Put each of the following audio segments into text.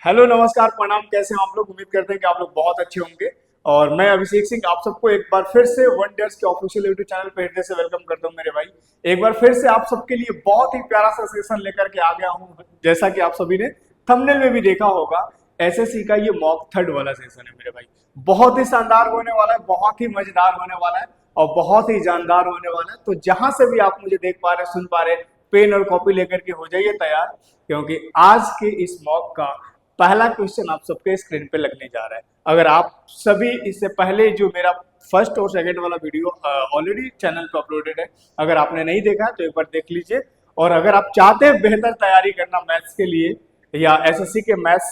Hello नमस्कार प्रणाम, कैसे हैं आप लोग। उम्मीद करते हैं कि आप लोग बहुत अच्छे होंगे। और मैं अभिषेक सिंह आप सबको एक बार फिर से वंडर्स के ऑफिशियल यूट्यूब चैनल पर हृदय से वेलकम करता हूं मेरे भाई। एक बार फिर से आप सबके लिए बहुत ही प्यारा सा सेशन लेकर के आ गया हूं। जैसा कि आप सभी ने थंबनेल में भी देखा होगा, एसएससी का ये मॉक थर्ड वाला सेशन है मेरे भाई। बहुत ही शानदार होने वाला है, बहुत ही मजेदार होने वाला है और बहुत ही जानदार होने वाला है। तो जहां से भी आप मुझे देख पा रहे, सुन पा रहे, पेन और कॉपी लेकर के हो जाइए तैयार, क्योंकि आज के इस मॉक का पहला क्वेश्चन आप सबके स्क्रीन पे लगने जा रहा है। अगर आप सभी इससे पहले जो मेरा फर्स्ट और सेकंड वाला वीडियो ऑलरेडी चैनल पे अपलोडेड है, अगर आपने नहीं देखा तो एक बार देख लीजिए। और अगर आप चाहते हैं बेहतर तैयारी करना मैथ्स के लिए या एसएससी के मैथ्स,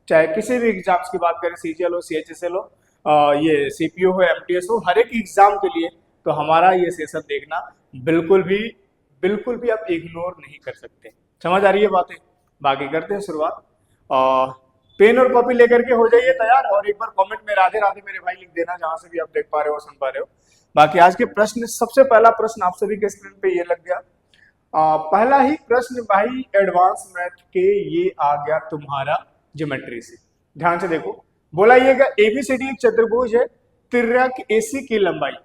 चाहे किसी भी एग्जाम्स की बात करें, सीजीएल हो, सीएचएसएल हो, ये सीपीओ हो, एमटीएस हो, हर एक एग्जाम के लिए, तो हमारा ये सेशन देखना बिल्कुल भी आप इग्नोर नहीं कर सकते। समझ आ रही है बातें। बाकी करते हैं शुरुआत। पेन और कॉपी लेकर के हो जाइए तैयार और एक बार कमेंट में राधे राधे मेरे भाई लिख देना, जहां से भी आप देख पा रहे हो, सुन पा रहे हो। बाकी आज के प्रश्न, सबसे पहला प्रश्न आप सभी के स्क्रीन पे ये लग गया। पहला ही प्रश्न भाई एडवांस मैथ के ये आ गया तुम्हारा ज्योमेट्री से। ध्यान से देखो, बोला ये एबीसीडी एक चतुर्भुज है, तिर्यक एसी की लंबाई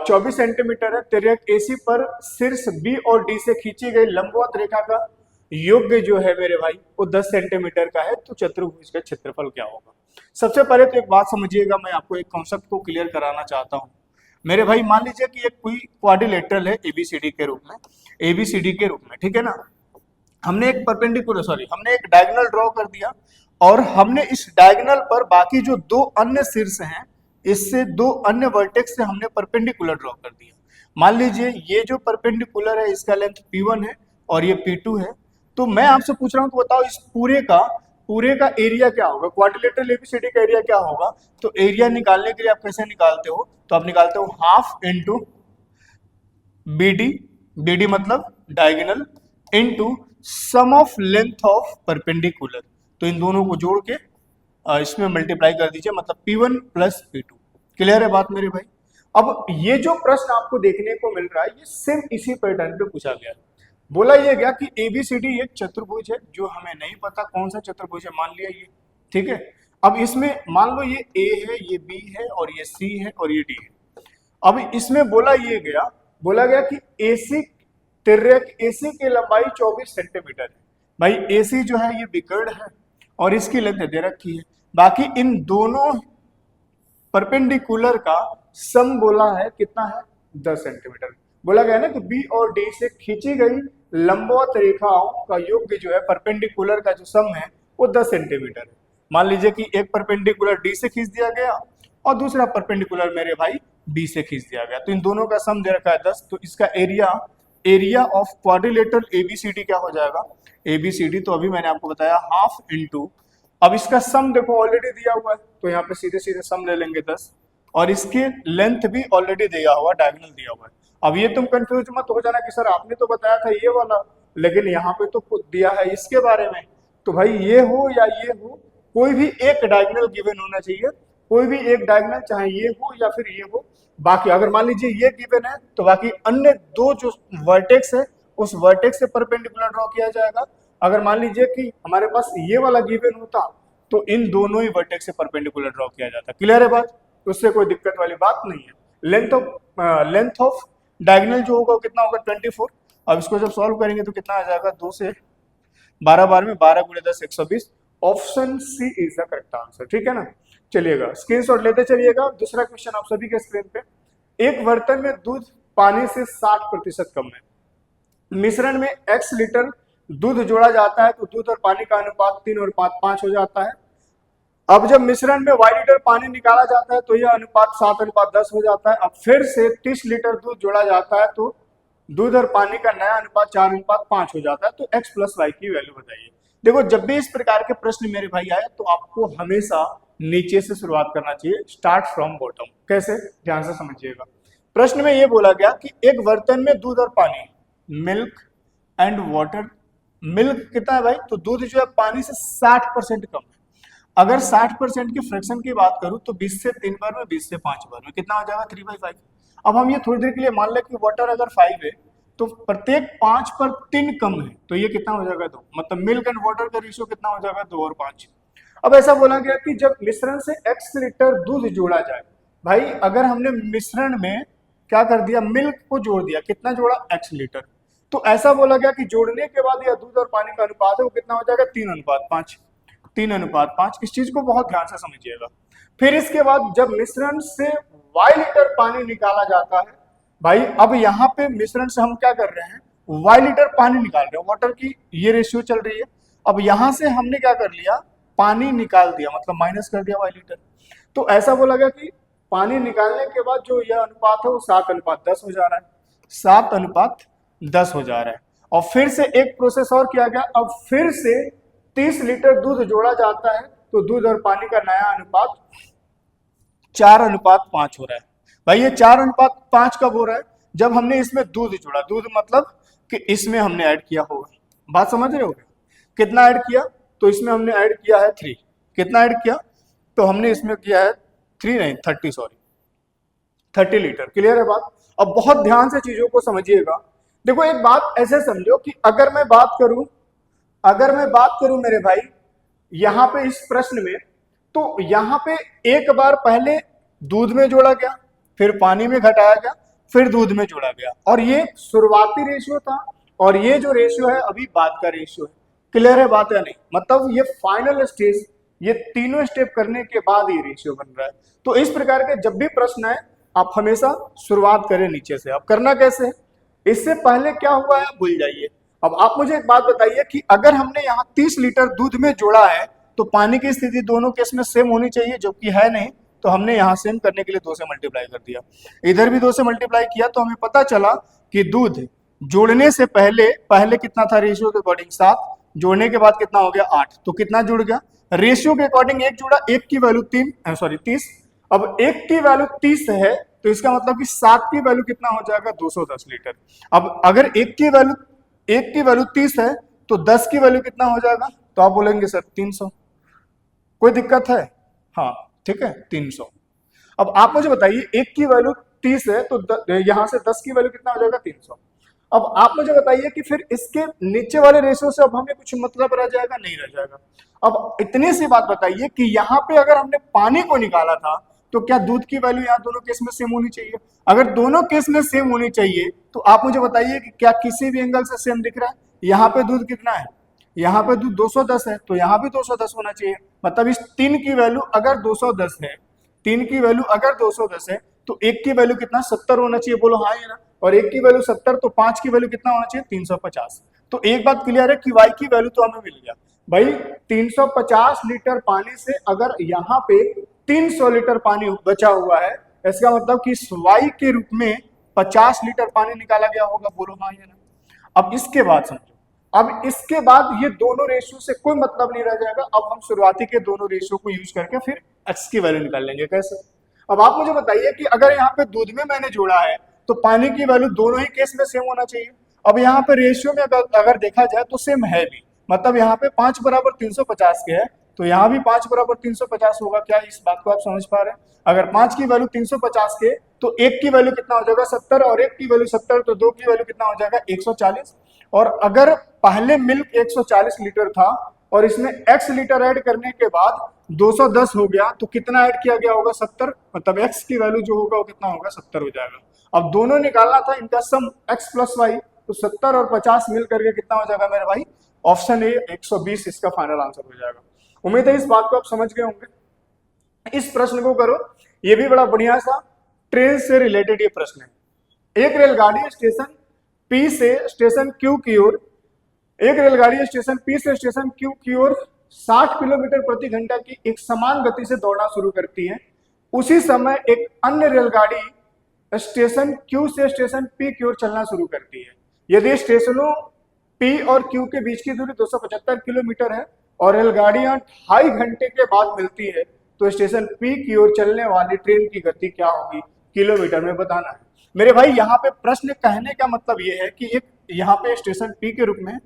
24 सेंटीमीटर है। तिर्यक एसी पर शीर्ष बी और डी से खींची गई लंबवत रेखा का योग्य जो है मेरे भाई वो 10 सेंटीमीटर का है। तो चतुर्भुज का क्षेत्रफल क्या होगा। सबसे पहले तो एक बात समझिएगा, मैं आपको एक कॉन्सेप्ट को क्लियर कराना चाहता हूं मेरे भाई। मान लीजिए कि एक कोई क्वाड्रिलेटरल है एबीसीडी के रूप में, एबीसीडी के रूप में, ठीक है ना। हमने एक हमने एक डायगोनल ड्रॉ कर दिया और हमने इस डायगोनल पर बाकी जो दो अन्य शीर्ष हैं, इससे दो अन्य वर्टेक्स से हमने परपेंडिकुलर ड्रॉ कर दिया। मान लीजिए ये जो परपेंडिकुलर है इसका लेंथ P1 है और ये P2 है। तो मैं आपसे पूछ रहा हूं, तो बताओ इस पूरे का एरिया क्या होगा, क्वाड्रिलेटरल एबीसीडी का एरिया क्या होगा। तो एरिया निकालने के लिए आप कैसे निकालते हो, तो आप निकालते हो हाफ इंटू BD, BD मतलब diagonal, into some of length of perpendicular. तो इन दोनों को जोड़ के इसमें मल्टीप्लाई कर दीजिए, मतलब P1 प्लस P2। क्लियर है बात मेरे भाई। अब ये जो प्रश्न आपको देखने को मिल रहा है ये सेम इसी पैटर्न पे पूछा गया। बोला ये गया कि एबीसीडी एक चतुर्भुज है, जो हमें नहीं पता कौन सा चतुर्भुज है, मान लिया ये, ठीक है। अब इसमें मान लो ये ए है, ये बी है और ये सी है और ये डी है। अब इसमें बोला गया कि एसी, तिर्यक एसी की लंबाई 24 सेंटीमीटर है। भाई एसी जो है ये विकर्ण है और इसकी लेंथ दे रखी है। बाकी इन दोनों परपेंडिकुलर का सम बोला है कितना है, 10 सेंटीमीटर। बोला गया ना कि बी और डी से खींची गई लंबवत रेखाओं का योग्य जो है परपेंडिकुलर का जो सम है वो 10 सेंटीमीटर है। मान लीजिए कि एक परपेंडिकुलर डी से खींच दिया गया और दूसरा परपेंडिकुलर मेरे भाई बी से खींच दिया गया, तो इन दोनों का सम दे रखा है 10। तो इसका एरिया ऑफ क्वाड्रिलेटरल एबीसीडी क्या हो जाएगा, एबीसीडी तो अभी मैंने आपको बताया हाफ इंटू, अब इसका सम देखो ऑलरेडी दिया हुआ है तो यहाँ पे सीधे सीधे सम ले लेंगे 10, और इसके लेंथ भी ऑलरेडी दिया हुआ, डायगोनल दिया हुआ है। अब ये तुम कंफ्यूज मत हो जाना कि सर आपने तो बताया था ये वाला, लेकिन यहाँ पे तो खुद दिया है इसके बारे में। तो भाई ये हो या ये हो, कोई भी एक डायगोनल गिवन होना चाहिए, कोई भी एक डायगोनल, चाहे ये हो या फिर ये हो। बाकी अगर मान लीजिए ये गिवन है तो बाकी अन्य दो जो वर्टेक्स है उस वर्टेक्स से परपेंडिकुलर ड्रॉ किया जाएगा। अगर मान लीजिए कि हमारे पास ये वाला गिवन होता तो इन दोनों ही वर्टेक्स से परपेंडिकुलर ड्रॉ किया जाता। क्लियर है बात, उससे कोई दिक्कत वाली बात नहीं है। लेंथ ऑफ डायगोनल जो होगा कितना होगा, 24। अब इसको जब सॉल्व करेंगे तो कितना आ जाएगा, 2 से 12 बार में 12 गुणे 10 120। Option C is the correct answer, ठीक है ना। चलिएगा स्क्रीनशॉट लेते चलिएगा। दूसरा क्वेश्चन आप सभी के स्क्रीन पे, एक बर्तन में दूध पानी से 60% कम है, मिश्रण में x लीटर दूध जोड़ा जाता है तो दूध और पानी का अनुपात 3 और 5 हो जाता है। अब जब मिश्रण में y लीटर पानी निकाला जाता है तो यह अनुपात 7:10 हो जाता है। अब फिर से 30 लीटर दूध जोड़ा जाता है तो दूध और पानी का नया अनुपात 4:5 हो जाता है। तो x प्लस वाई की वैल्यू बताइए। देखो जब भी इस प्रकार के प्रश्न मेरे भाई आए तो आपको हमेशा नीचे से शुरुआत करना चाहिए, स्टार्ट फ्रॉम बॉटम। कैसे, ध्यान से समझिएगा। प्रश्न में यह बोला गया कि एक बर्तन में दूध और पानी, मिल्क एंड वाटर, मिल्क कितना है भाई, तो दूध जो है पानी से 60% कम है। अगर 60% की फ्रैक्शन की बात करूं तो 20 से 3 बार में, 20 से 5 बार में कितना हो जाएगा, 3/5। अब हम ये थोड़ी देर के लिए मान लें कि वाटर अगर 5 है तो प्रत्येक 5 पर 3 कम है, तो ये कितना हो जाएगा 2, मतलब मिल्क एंड वाटर का रेशियो कितना हो जाएगा 2 और 5। अब ऐसा बोला गया कि जब मिश्रण से x लीटर दूध जोड़ा जाए, भाई अगर हमने मिश्रण में क्या कर दिया, मिल्क को जोड़ दिया, कितना जोड़ा, x लीटर, तो ऐसा बोला गया कि जोड़ने के बाद यह दूध और पानी का अनुपात है वो कितना हो जाएगा 3:5, 3:5। इस चीज को बहुत ध्यान से समझिएगा। फिर इसके बाद जब मिश्रण से y लीटर पानी निकाला जाता है, भाई अब यहाँ पे मिश्रण से हम क्या कर रहे हैं, y लीटर पानी निकाल रहे हैं, वाटर की ये रेशियो चल रही है। अब यहां से हमने क्या कर लिया, पानी निकाल दिया, मतलब माइनस कर दिया y लीटर। तो ऐसा बोला गया कि पानी निकालने के बाद जो यह अनुपात है वो 7:10 हो जा रहा है, 7:10 हो जा रहा है। और फिर से एक प्रोसेस और किया गया, अब फिर से 30 लीटर दूध जोड़ा जाता है, तो दूध और पानी का नया अनुपात 4:5 हो रहा है। भाई ये 4:5 कब हो रहा है, जब हमने इसमें दूध जोड़ा, दूध मतलब कि इसमें हमने ऐड किया होगा, बात समझ रहे हो, कितना ऐड किया, तो इसमें हमने ऐड किया है 3, कितना ऐड किया, तो हमने इसमें किया है 3 नहीं 30, सॉरी 30 लीटर। क्लियर है बात। अब बहुत ध्यान से चीजों को समझिएगा। देखो एक बात ऐसे समझो कि अगर मैं बात करूं मेरे भाई यहां पे इस प्रश्न में, तो यहां पे एक बार पहले दूध में जोड़ा गया, फिर पानी में घटाया गया, फिर दूध में जोड़ा गया, और ये शुरुआती रेशियो था, और ये जो रेशियो है अभी बाद का रेशियो है। क्लियर है बात या नहीं, मतलब ये फाइनल स्टेज, ये तीनों स्टेप करने के बाद ये रेशियो बन रहा है। तो इस प्रकार के जब भी प्रश्न आए आप हमेशा शुरुआत करें नीचे से। अब करना कैसे है, इससे पहले क्या हुआ है भूल जाइए। अब आप मुझे एक बात बताइए कि अगर हमने यहाँ 30 लीटर दूध में जोड़ा है, तो पानी की स्थिति दोनों केस में सेम होनी चाहिए, जो कि है नहीं, तो हमने यहाँ सेम करने के लिए 2 से मल्टीप्लाई कर दिया, इधर भी 2 से मल्टीप्लाई किया, तो हमें पता चला कि दूध जोड़ने से पहले कितना था रेशियो के अकॉर्डिंग 7, जोड़ने के बाद कितना हो गया 8, तो कितना जुड़ गया, रेशियो के अकॉर्डिंग 1 जुड़ा, 1 की वैल्यू 30। अब 1 की वैल्यू 30 है, तो इसका मतलब कि 7 की वैल्यू कितना हो जाएगा 210 लीटर। अब अगर 1 की वैल्यू 30 है, तो 10 की वैल्यू कितना हो जाएगा, तो आप बोलेंगे सर 300, कोई दिक्कत है, हाँ ठीक है 300। अब आप मुझे बताइए 1 की वैल्यू 30 है, तो यहां से 10 की वैल्यू कितना हो जाएगा 300। अब आप मुझे बताइए कि फिर इसके नीचे वाले रेशियो से अब हमें कुछ मतलब रह जाएगा, नहीं रह जाएगा। अब इतनी सी बात बताइए कि यहाँ पे अगर हमने पानी को निकाला था, तो क्या दूध की वैल्यू यहाँ दोनों केस में सेम होनी चाहिए। अगर दोनों केस में सेम होनी चाहिए, तो आप मुझे बताइए कि क्या किसी भी एंगल से सेम दिख रहा है। यहाँ पे दूध कितना है, यहाँ पे दूध 210 है, तो यहाँ भी 210 होना चाहिए। मतलब इस 3 की वैल्यू अगर 210 है, 3 की वैल्यू अगर 210 है, तो 1 की वैल्यू कितना 70 होना चाहिए, बोलो हाँ या ना। और 1 की वैल्यू 70, तो 5 की वैल्यू कितना होना चाहिए 350। तो एक बात क्लियर है कि y की वैल्यू तो हमें मिल गया भाई 350 लीटर पानी से अगर यहाँ पे 300 लीटर पानी बचा हुआ है, इसका मतलब कि y के रूप में 50 लीटर पानी निकाला गया होगा, बोलो हाँ या ना। अब इसके बाद समझो, अब इसके बाद ये दोनों रेशियो से कोई मतलब नहीं रह जाएगा। अब हम शुरुआती के दोनों रेशियो को यूज करके फिर x की वैल्यू निकाल लेंगे। कैसे, अब आप मुझे बताइए कि अगर यहाँ पे दूध में मैंने जोड़ा है, तो पानी की वैल्यू दोनों ही केस में सेम होना चाहिए। अब यहाँ पे रेशियो में अगर देखा जाए तो सेम है भी, मतलब यहाँ पे 5 बराबर 350 के है, तो यहाँ भी 5 बराबर 350 होगा। क्या इस बात को आप समझ पा रहे हैं। अगर 5 की वैल्यू 350 के, तो 1 की वैल्यू कितना हो जाएगा 70, और 1 की वैल्यू 70, तो 2 की वैल्यू कितना हो जाएगा 140। और अगर पहले मिल्क 140 लीटर था और इसमें x लीटर ऐड करने के बाद 210 हो गया, तो कितना ऐड किया गया होगा 70, मतलब x की वैल्यू जो होगा वो कितना होगा 70 हो जाएगा। अब दोनों निकालना था इनका सम x प्लस वाई, तो 70 और 50 मिल करके कितना हो जाएगा मेरे भाई, ऑप्शन ए 120 इसका फाइनल आंसर हो जाएगा। उम्मीद है इस बात को आप समझ गए होंगे। इस प्रश्न को करो, ये भी बड़ा बढ़िया सा ट्रेन से रिलेटेड ये प्रश्न है। एक रेलगाड़ी स्टेशन P से स्टेशन Q की ओर, एक रेलगाड़ी स्टेशन P से स्टेशन Q की ओर 60 किलोमीटर प्रति घंटा की एक समान गति से दौड़ना शुरू करती है। उसी समय एक अन्य रेलगाड़ी स्टेशन Q से स्टेशन P की ओर चलना शुरू करती है। यदि स्टेशनों P और Q के बीच की दूरी 275 किलोमीटर है और रेलगाड़ियां 2.5 घंटे के बाद मिलती है, तो स्टेशन P की ओर चलने वाली ट्रेन की गति क्या होगी, किलोमीटर में बताना है। मेरे भाई यहाँ पे प्रश्न कहने का मतलब ये है कि एक यहाँ पे स्टेशन P के रूप में,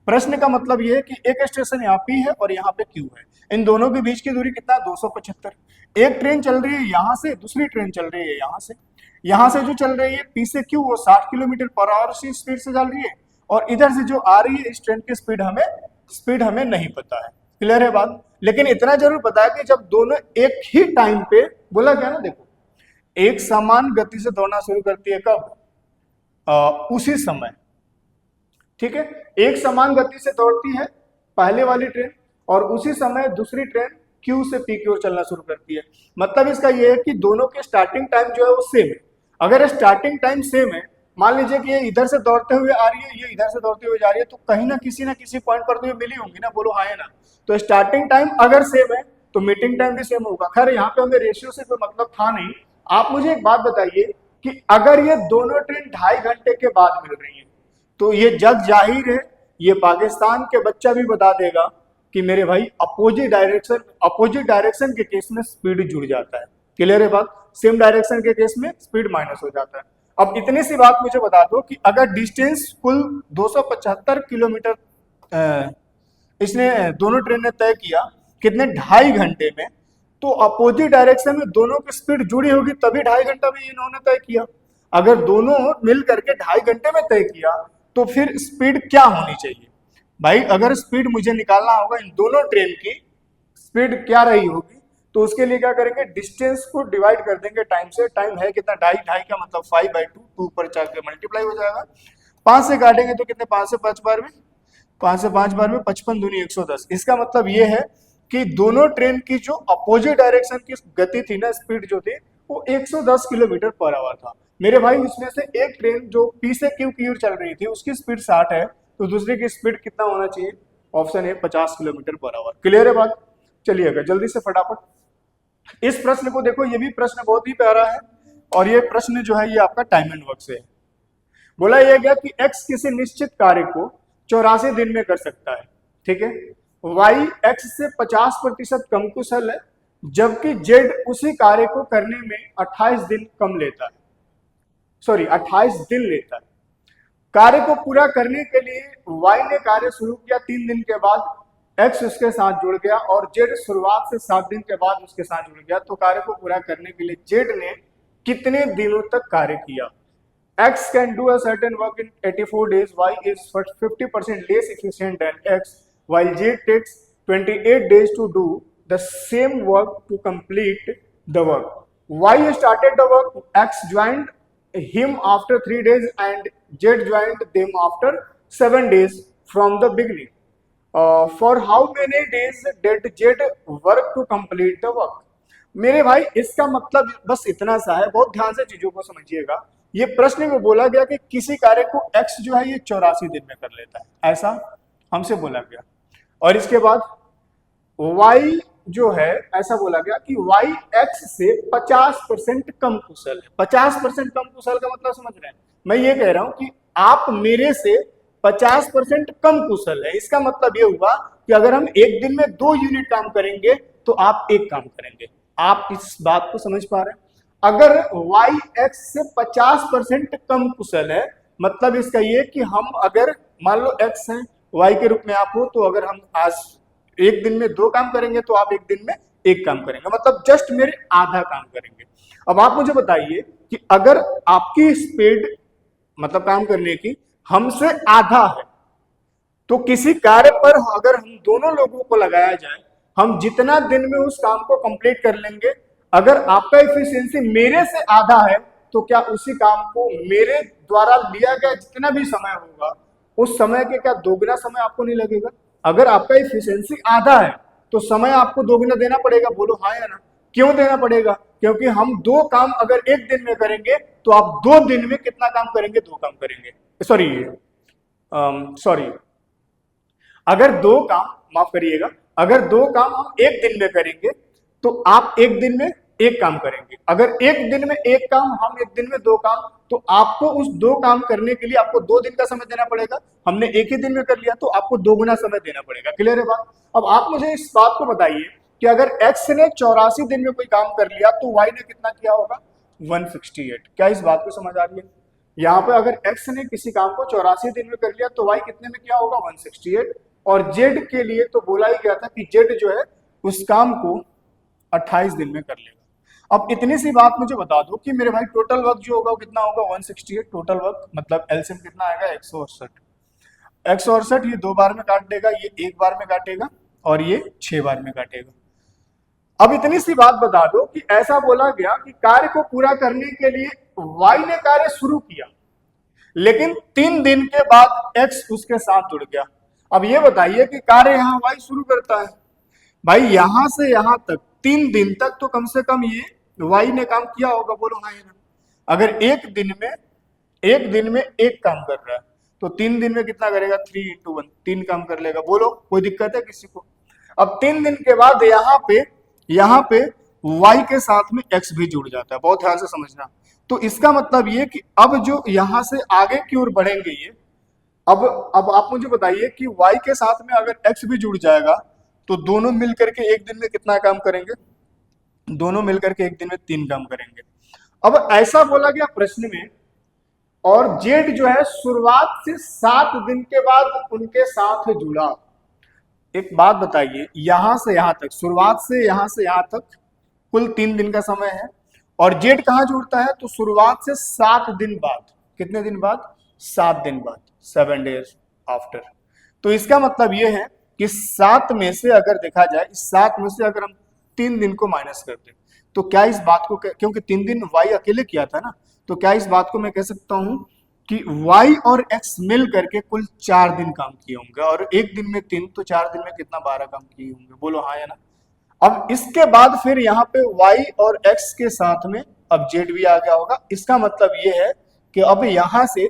प्रश्न का मतलब ये है कि एक स्टेशन यहाँ P है और यहाँ पे Q है, इन दोनों के बीच की दूरी कितना 275। एक ट्रेन चल रही है यहाँ से, दूसरी ट्रेन चल रही है यहाँ से। यहां से जो चल रही है पी से क्यू वो 60 किलोमीटर पर आवर की स्पीड से चल रही है, और इधर से जो आ रही है इस ट्रेन की स्पीड हमें नहीं पता है। क्लियर है बात? लेकिन इतना जरूर पता है कि जब दोनों एक ही टाइम पे, बोला गया ना, देखो एक समान गति से दौड़ना शुरू करती है कब? उसी समय, ठीक है, एक समान गति से दौड़ती है पहले वाली ट्रेन, और उसी समय दूसरी ट्रेन क्यू से पी की ओर चलना शुरू करती है। मतलब इसका यह है कि दोनों के स्टार्टिंग टाइम जो है वो सेम है। अगर स्टार्टिंग टाइम सेम है, मान लीजिए कि ये इधर से दौड़ते हुए आ रही है, ये इधर से दौड़ते हुए जा रही है, तो कहीं ना किसी पॉइंट पर तो ये मिली होंगी ना, बोलो हाँ है ना? तो स्टार्टिंग टाइम अगर सेम है तो मीटिंग टाइम भी सेम होगा। खैर यहाँ पे हमें रेशियो से कोई मतलब था नहीं। आप मुझे एक बात बताइए कि अगर ये दोनों ट्रेन 2.5 घंटे के बाद मिल रही है, तो ये जग जाहिर है, ये पाकिस्तान के बच्चा भी बता देगा कि मेरे भाई अपोजिट डायरेक्शन के केस में स्पीड जुड़ जाता है। क्लियर है बात? सेम डायरेक्शन के केस में स्पीड माइनस हो जाता है। अब इतनी सी बात मुझे बता दो कि अगर डिस्टेंस कुल 275 किलोमीटर इसने दोनों ट्रेन ने तय किया, कितने? 2.5 घंटे में, तो अपोजिट डायरेक्शन में दोनों की स्पीड जुड़ी होगी, तभी 2.5 घंटा में इन्होंने तय किया। अगर दोनों मिल करके 2.5 घंटे में तय किया तो फिर स्पीड क्या होनी चाहिए भाई? अगर स्पीड मुझे निकालना होगा इन दोनों ट्रेन की स्पीड क्या रही होगी, तो उसके लिए क्या करेंगे? डिस्टेंस को डिवाइड कर देंगे टाइम से। टाइम है कितना? 2.5 का मतलब 5/2, 2 पर 4 के मल्टीप्लाई हो जाएगा। 5 से काटेंगे तो कितने? 5 से 5 बार में 55 दूनी 110। इसका मतलब ये है कि दोनों ट्रेन की जो अपोजिट डायरेक्शन की गति थी ना, स्पीड जो थी वो 110 किलोमीटर पर आवर था। मेरे भाई उसमें से एक ट्रेन जो पी से क्यू की ओर चल रही थी उसकी स्पीड 60 है, तो दूसरे की स्पीड कितना होना चाहिए? ऑप्शन है 50 किलोमीटर पर आवर। क्लियर है बात? चलिएगा जल्दी से फटाफट इस प्रश्न को देखो। ये भी प्रश्न बहुत ही प्यारा है, और ये प्रश्न जो है ये आपका टाइम एंड वर्क से है। बोला यह गया कि x किसी निश्चित कार्य को 84 दिन में कर सकता है, ठीक है, y x से 50% कम कुशल है, जबकि z उसी कार्य को करने में 28 दिन कम लेता है, 28 दिन लेता है। कार्य को पूरा करने के लिए y ने कार्य शुरू किया 3 दिन के बाद, x उसके साथ जुड़ गया, और z शुरुआत से 7 दिन के बाद उसके साथ जुड़ गया। तो कार्य को पूरा करने के लिए z ने कितने दिनों तक कार्य किया? X can do a certain work in 84 days. Y is 50% less efficient than X, while Z takes 28 days to do the same work to complete the work. Y started the work, X joined him after 3 days, and Z joined them after 7 days from the beginning. For how many days did Z work to complete the work? मेरे भाई इसका मतलब बस इतना सा है, बहुत ध्यान से चीजों को समझिएगा। ये प्रश्न में बोला गया कि किसी कार्य को x जो है ये 84 दिन में कर लेता है, ऐसा हमसे बोला गया। और इसके बाद y जो है ऐसा बोला गया कि y x से 50% कम कुशल है। 50% कम कुशल का मतलब समझ रहे हैं? मैं ये कह रहा हूं कि आप मेरे से 50% कम कुशल है। इसका मतलब ये हुआ कि अगर हम एक दिन में 2 यूनिट काम करेंगे तो आप 1 काम करेंगे। आप इस बात को समझ पा रहे हैं? अगर y x से 50% कम कुशल है, मतलब इसका ये कि हम अगर मान लो x है, y के रूप में आप हो, तो अगर हम आज एक दिन में 2 काम करेंगे तो आप एक दिन में 1 काम करेंगे, मतलब जस्ट मेरे आधा काम करेंगे। अब आप मुझे बताइए कि अगर आपकी स्पीड मतलब काम करने की हमसे आधा है, तो किसी कार्य पर अगर हम दोनों लोगों को लगाया जाए, हम जितना दिन में उस काम को कंप्लीट कर लेंगे, अगर आपका एफिशिएंसी मेरे से आधा है, तो क्या उसी काम को मेरे द्वारा लिया गया जितना भी समय होगा उस समय के क्या दोगुना समय आपको नहीं लगेगा? अगर आपका एफिशिएंसी आधा है तो समय आपको दोगुना देना पड़ेगा, बोलो हाँ या ना? क्यों देना पड़ेगा? क्योंकि हम 2 काम अगर एक दिन में करेंगे तो आप 2 दिन में कितना काम करेंगे? 2 काम करेंगे। सॉरी, अगर 2 काम, माफ करिएगा, अगर 2 काम हम एक दिन में करेंगे तो आप एक दिन में 1 काम करेंगे। अगर एक दिन में 1 काम, हम एक दिन में 2 काम, तो आपको उस 2 काम करने के लिए आपको 2 दिन का समय देना पड़ेगा। हमने एक ही दिन में कर लिया तो आपको दोगुना समय देना पड़ेगा। क्लियर है बात? अब आप मुझे इस बात को बताइए कि अगर x ने 84 दिन में कोई काम कर लिया तो y ने कितना किया होगा? 168। क्या इस बात को समझ आ रही है? यहाँ पे अगर x ने किसी काम को 84 दिन में कर लिया तो y कितने में किया होगा? 168। और z के लिए तो बोला ही गया था कि z जो है उस काम को 28 दिन में कर लेगा। अब इतनी सी बात मुझे बता दो कि मेरे भाई टोटल वर्क जो होगा वो कितना होगा, 168 टोटल वर्क, मतलब एलसीएम कितना आएगा, 168। 168 ये 2 बार में काट देगा, ये 1 बार में काटेगा और ये 6 बार में काटेगा। अब इतनी सी बात बता दो कि ऐसा बोला गया कि कार्य को पूरा करने के लिए वाई ने कार्य शुरू किया, लेकिन 3 दिन के बाद एक्स उसके साथ जुड़ गया। अब ये बताइए कि कार्य यहां वाई शुरू करता है, भाई यहां से यहां तक 3 दिन तक तो कम से कम ये वाई ने काम किया होगा, बोलो हाँ या ना। अगर एक दिन में एक काम कर रहा है तो 3 दिन में कितना करेगा, 3 × 1, 3 काम कर लेगा, बोलो कोई दिक्कत है किसी को। अब 3 दिन के बाद यहाँ पे y के साथ में x भी जुड़ जाता है, बहुत ध्यान से समझना। तो इसका मतलब ये कि अब जो यहां से आगे की ओर बढ़ेंगे ये, अब आप मुझे बताइए कि y के साथ में अगर x भी जुड़ जाएगा तो दोनों मिलकर के एक दिन में कितना काम करेंगे, दोनों मिलकर के एक दिन में 3 काम करेंगे। अब ऐसा बोला गया प्रश्न में, और जेड जो है शुरुआत से 7 दिन के बाद उनके साथ जुड़ा। एक बात बताइए, यहां से यहां तक, शुरुआत से यहां तक कुल 3 दिन का समय है, और जेड कहां जुड़ता है, तो शुरुआत से 7 दिन बाद, कितने दिन बाद, 7 दिन बाद, 7 डेज आफ्टर। तो इसका मतलब यह है कि 7 में से अगर देखा जाए, इस 7 में से अगर हम 3 दिन को माइनस कर दें तो क्या इस बात को, क्योंकि 3 दिन वाई अकेले किया था ना, तो क्या इस बात को मैं कह सकता हूं कि y और x मिल करके कुल 4 दिन काम किए होंगे, और एक दिन में 3, तो 4 दिन में कितना, 12 काम किए होंगे, बोलो हाँ या ना। अब इसके बाद फिर यहाँ पे y और x के साथ में अब z भी आ गया होगा। इसका मतलब ये है कि अब यहां से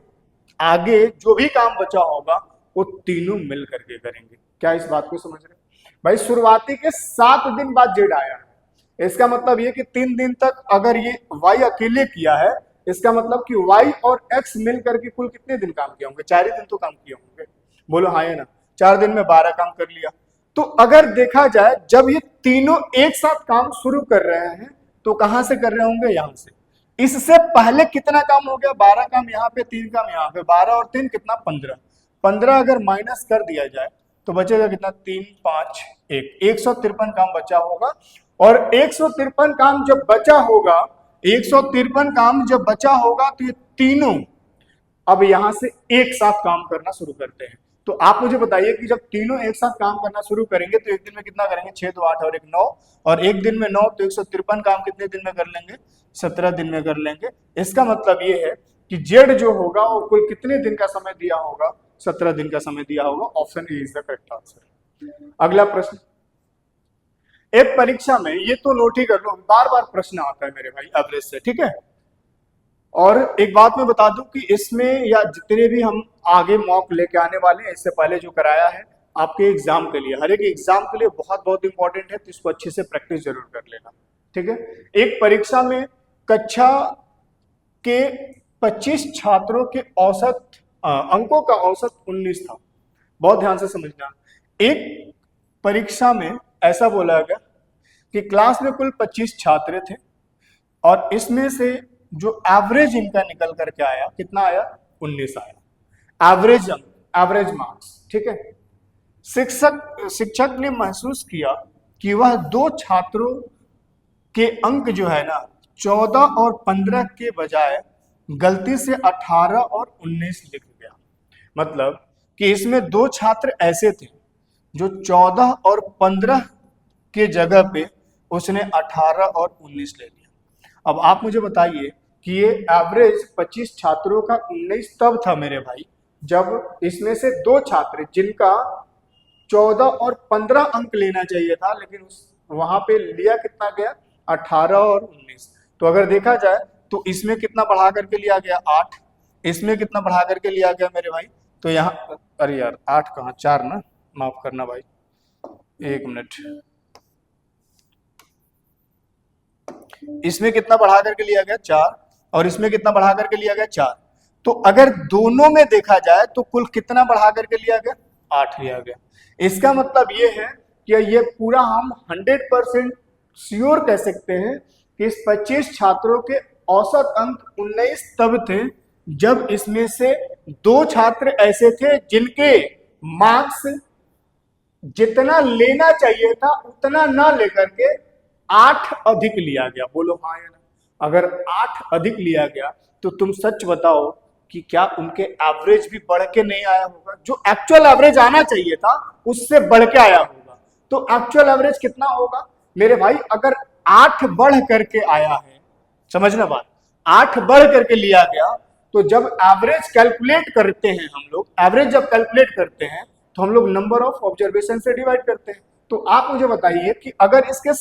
आगे जो भी काम बचा होगा वो तीनों मिल करके करेंगे। क्या इस बात को समझ रहे भाई, शुरुआती के 7 दिन बाद z आया है, इसका मतलब ये कि 3 दिन तक अगर ये y अकेले किया है, इसका मतलब कि y और x मिल करके कुल कितने दिन काम किए होंगे, 4 ही दिन तो काम किए होंगे, बोलो हाँ या ना। 4 दिन में 12 काम कर लिया। तो अगर देखा जाए जब ये तीनों एक साथ काम शुरू कर रहे हैं तो कहां से कर रहे होंगे, यहां से। इससे पहले कितना काम हो गया, 12 काम यहाँ पे, 3 काम यहाँ पे, 12 और 3 कितना, 15। 15 अगर माइनस कर दिया जाए तो बचेगा कितना, 3, 5, 1, 153 काम बचा होगा। और 153 काम जब बचा होगा, 153 काम जब बचा होगा तो ये तीनों अब यहां से एक साथ काम करना शुरू करते हैं। तो आप मुझे बताइए कि जब तीनों एक साथ काम करना शुरू करेंगे तो एक दिन में कितना करेंगे, 6, 2, 8 और 1, 9, और एक दिन में 9, तो 153 काम कितने दिन में कर लेंगे, 17 दिन में कर लेंगे। इसका मतलब ये है कि जेड जो होगा वो कुल कितने दिन का समय दिया होगा, 17 दिन का समय दिया होगा। Option A is the correct answer. अगला प्रश्न, एक परीक्षा में, ये तो नोट ही कर लो, बार बार प्रश्न आता है मेरे भाई एवरेज से, ठीक है। और एक बात मैं बता दूं कि इसमें या जितने भी हम आगे मॉक लेके आने वाले हैं, इससे पहले जो कराया है आपके एग्जाम के लिए, हर एक एग्जाम के लिए बहुत बहुत इंपॉर्टेंट है, तो इसको अच्छे से प्रैक्टिस जरूर कर लेना, ठीक है। एक परीक्षा में कक्षा के 25 छात्रों के औसत अंकों का औसत 19 था, बहुत ध्यान से समझना। एक परीक्षा में ऐसा बोला गया कि क्लास में कुल 25 छात्र थे, और इसमें से जो एवरेज इनका निकल करके आया, कितना आया, 19 आया, एवरेज अंक, एवरेज मार्क्स, ठीक है। शिक्षक ने महसूस किया कि वह 2 छात्रों के अंक जो है ना, 14 और 15 के बजाय गलती से 18 और 19 लिख गया। मतलब कि इसमें 2 छात्र ऐसे थे जो 14 और 15 के जगह पे उसने 18 और 19 ले लिया। अब आप मुझे बताइए कि ये एवरेज 25 छात्रों का 19 तब था मेरे भाई जब इसमें से 2 छात्र जिनका 14 और 15 अंक लेना चाहिए था, लेकिन वहां पे लिया कितना गया, 18 और 19। तो अगर देखा जाए तो इसमें कितना बढ़ा करके लिया गया, 8, इसमें कितना बढ़ा करके लिया गया मेरे भाई, तो यहाँ, अरे यार 8 कहाँ, 4 ना, माफ करना भाई, 1 मिनट, इसमें कितना बढ़ा करके लिया गया, 4, और इसमें कितना बढ़ा करके लिया गया, 4। तो अगर दोनों में देखा जाए तो कुल कितना बढ़ा करके लिया गया, 8 लिया गया। इसका मतलब ये है कि ये पूरा हम 100% श्योर कह सकते हैं कि इस 25 छात्रों के औसत अंक 19 तब थे जब इसमें से 2 छात्र ऐसे थे जिनके मार्क्स जितना लेना चाहिए था उतना ना लेकर के 8 अधिक लिया गया, बोलो हाँ या ना। अगर 8 अधिक लिया गया तो तुम सच बताओ कि क्या उनके एवरेज भी बढ़ के नहीं आया होगा? जो एक्चुअल एवरेज आना चाहिए था उससे बढ़ के आया होगा। तो एक्चुअल एवरेज कितना होगा मेरे भाई? अगर 8 बढ़ करके आया है, समझना बात, 8 बढ़ करके लिया गया, तो जब एवरेज कैलकुलेट करते हैं हम लोग, एवरेज जब कैलकुलेट करते हैं तो हम लोग नंबर ऑफ ऑब्जर्वेशन से डिवाइड करते हैं। तो आप मुझे बताइए कि अगर इसके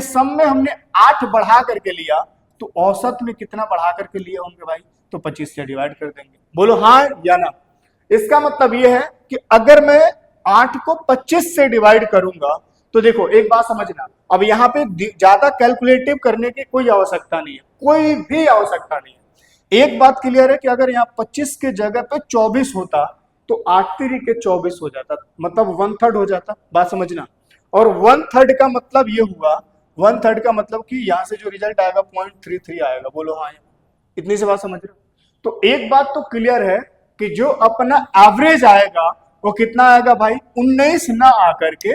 सम में हमने 8 बढ़ा करके लिया तो औसत में कितना बढ़ा करके लिए होंगे भाई? तो 25 से डिवाइड कर देंगे, बोलो हाँ या ना। इसका मतलब यह है कि अगर मैं 8 को 25 से डिवाइड करूंगा तो देखो एक बात समझना, अब यहाँ पे ज्यादा कैलकुलेटिव करने की कोई आवश्यकता नहीं है, कोई भी आवश्यकता नहीं है। एक बात क्लियर है कि अगर यहाँ 25 के जगह पे 24 होता तो 8 3 के 24 हो जाता, मतलब 1/3 हो जाता, बात समझना। और 1/3 का मतलब ये हुआ, 1/3 का मतलब कि यहाँ से जो रिजल्ट आएगा 0.33 आएगा, बोलो हाँ। इतनी सी बात समझ रहे हो? तो एक बात तो क्लियर है कि जो अपना एवरेज आएगा वो कितना आएगा भाई? 19 ना आकर के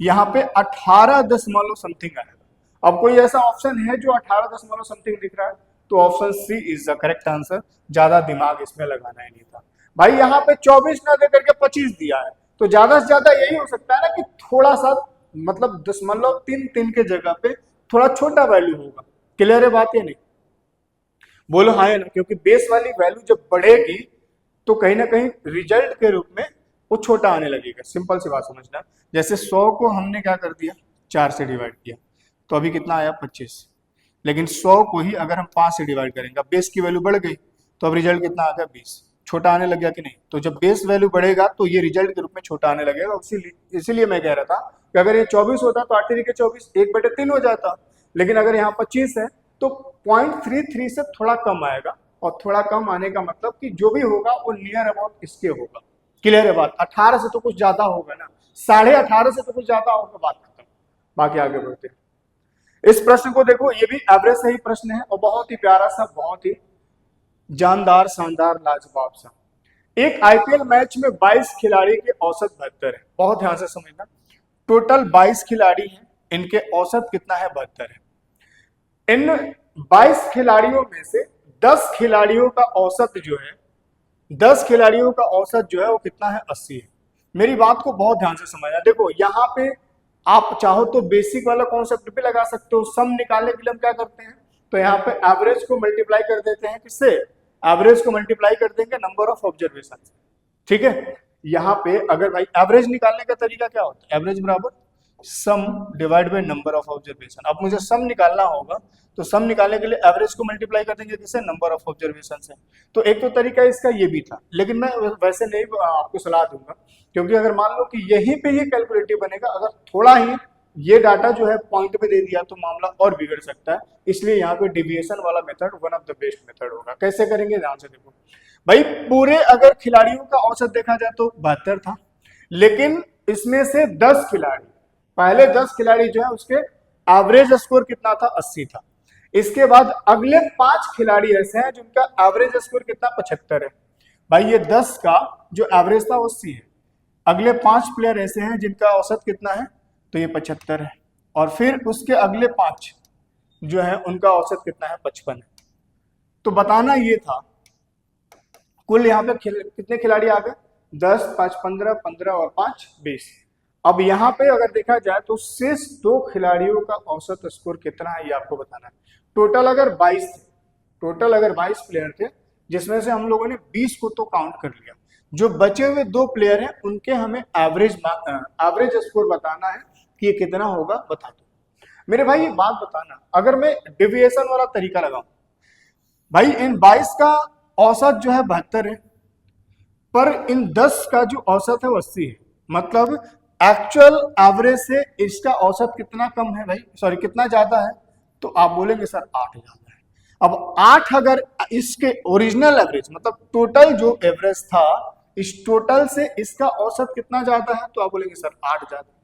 यहाँ पे 18 दशमलव समथिंग आएगा। अब कोई ऐसा ऑप्शन है जो 18 दशमलव समथिंग दिख रहा है? तो option C is the correct answer. ज्यादा दिमाग इसमें लगाना ही नहीं था भाई। यहाँ पे 24 ना देकर के 25 दिया है, तो ज्यादा से ज्यादा यही हो सकता है ना कि थोड़ा सा, मतलब 0.33 के जगह पे थोड़ा छोटा वैल्यू होगा। क्लियर है बात या नहीं? बोलो हाँ या ना, क्योंकि बेस वाली वैल्यू जब बढ़ेगी तो कहीं ना कहीं रिजल्ट के रूप में वो छोटा आने लगेगा। सिंपल सी बात समझना, जैसे 100 को हमने क्या कर दिया, 4 से डिवाइड किया तो अभी कितना आया 25, लेकिन 100 को ही अगर हम 5 से डिवाइड करेंगे, बेस की वैल्यू बढ़ गई तो अब रिजल्ट कितना आ गया 20, छोटा आने लग गया कि नहीं? तो जब बेस वैल्यू बढ़ेगा तो ये रिजल्ट के रूप में छोटा आने लगेगा। इसीलिए मैं कह रहा था कि अगर ये 24 होता तो 8 के 24 1/3 हो जाता, लेकिन अगर यहाँ 25 है तो 0.33 से थोड़ा कम आएगा, और थोड़ा कम आने का मतलब कि जो भी होगा वो नियर अबाउट इसके होगा। क्लियर है बात? 18 से तो कुछ ज्यादा होगा ना, 18.5 से तो कुछ ज्यादा होगा, बात खत्म। बाकी आगे बढ़ते हैं। इस प्रश्न को देखो, ये भी एवरेज सही प्रश्न है और बहुत ही प्यारा सा, बहुत ही जानदार, शानदार, लाजवाब सा। एक आईपीएल मैच में 22 खिलाड़ी के औसत 72 है। बहुत ध्यान से समझना, टोटल 22 खिलाड़ी हैं, इनके औसत कितना है? 72 है। इन 22 खिलाड़ियों में से 10 खिलाड़ियों का औसत जो है, 10 खिलाड़ियों का औसत जो है वो कितना है? 80 है। मेरी बात को बहुत ध्यान से समझना। देखो यहाँ पे आप चाहो तो बेसिक वाला कॉन्सेप्ट भी लगा सकते हो। सम निकालने के लिए हम क्या करते हैं, तो यहाँ पे एवरेज को मल्टीप्लाई कर देते हैं, किससे? एवरेज को मल्टीप्लाई कर देंगे नंबर ऑफ ऑब्जर्वेशन से, ठीक है। यहाँ पे अगर भाई एवरेज निकालने का तरीका क्या होता है? एवरेज बराबर sum divide by number of observation. अब मुझे सम निकालना होगा तो सम निकालने के लिए एवरेज को मल्टीप्लाई कर देंगे किससे? नंबर ऑफ ऑब्जर्वेशन से। तो एक तो तरीका इसका ये भी था, लेकिन मैं वैसे नहीं आपको सलाह दूंगा, क्योंकि अगर मान लो कि यहीं पे ही कैलकुलेटिव बनेगा, अगर थोड़ा ही ये डाटा जो है पॉइंट पे दे दिया तो मामला और बिगड़ सकता है। इसलिए यहाँ पे डिविएशन वाला method one of the best method होगा। कैसे करेंगे? ध्यान से देखो भाई, पूरे अगर खिलाड़ियों का औसत देखा जाए तो 72 था, लेकिन इसमें से 10 खिलाड़ी, पहले 10 खिलाड़ी जो है उसके एवरेज स्कोर कितना था? 80 था। इसके बाद अगले 5 खिलाड़ी ऐसे हैं जिनका एवरेज स्कोर कितना? 75 है। भाई ये 10 का जो एवरेज था वो 80 है। अगले 5 प्लेयर ऐसे हैं जिनका औसत कितना है? तो ये 75 है। और फिर उसके अगले 5 जो है उनका औसत कितना है? 55 है। तो बताना ये था कुल यहाँ पे कितने खिलाड़ी आ गए? 10, 5, 15, 15 और 5, 20। अब यहाँ पे अगर देखा जाए तो शेष 2 खिलाड़ियों का औसत स्कोर कितना है ये आपको बताना है। टोटल अगर 22 थे, टोटल अगर 22 प्लेयर थे, जिसमें से हम लोगों ने 20 को तो काउंट कर लिया, जो बचे हुए 2 प्लेयर हैं उनके हमें एवरेज स्कोर बताना है कि ये कितना होगा, बता दो मेरे भाई। ये बात बताना, अगर मैं डिविएशन वाला तरीका लगाऊं, भाई इन 22 का औसत जो है 72 है, पर इन 10 का जो औसत है वो 80 है। मतलब एक्चुअल एवरेज से इसका औसत कितना कम है भाई, सॉरी कितना ज्यादा है? तो आप बोलेंगे सर 8 ज्यादा है। अब 8 अगर इसके ओरिजिनल एवरेज, मतलब टोटल जो एवरेज था, इस टोटल से इसका औसत कितना ज्यादा है? तो आप बोलेंगे सर 8 ज्यादा है।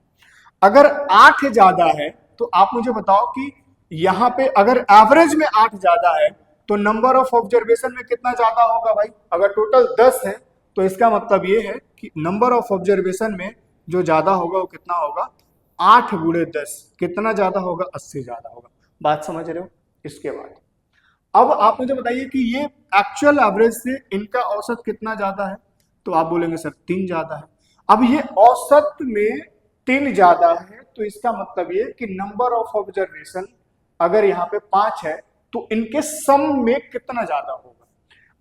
अगर 8 ज्यादा है तो आप मुझे बताओ कि यहाँ पे अगर एवरेज में 8 ज्यादा है तो नंबर ऑफ ऑब्जर्वेशन में कितना ज्यादा होगा भाई? अगर टोटल 10 है तो इसका मतलब ये है कि नंबर ऑफ ऑब्जर्वेशन में जो ज्यादा होगा वो कितना होगा? 8 गुणे 10 कितना ज्यादा होगा? 80 ज्यादा होगा। बात समझ रहे हो? इसके बाद अब आप मुझे बताइए कि ये एक्चुअल एवरेज से इनका औसत कितना ज्यादा है? तो आप बोलेंगे सर 3 ज्यादा है। अब ये औसत में 3 ज्यादा है तो इसका मतलब ये कि नंबर ऑफ ऑब्जर्वेशन अगर यहाँ पे 5 है तो इनके सम में कितना ज्यादा होगा?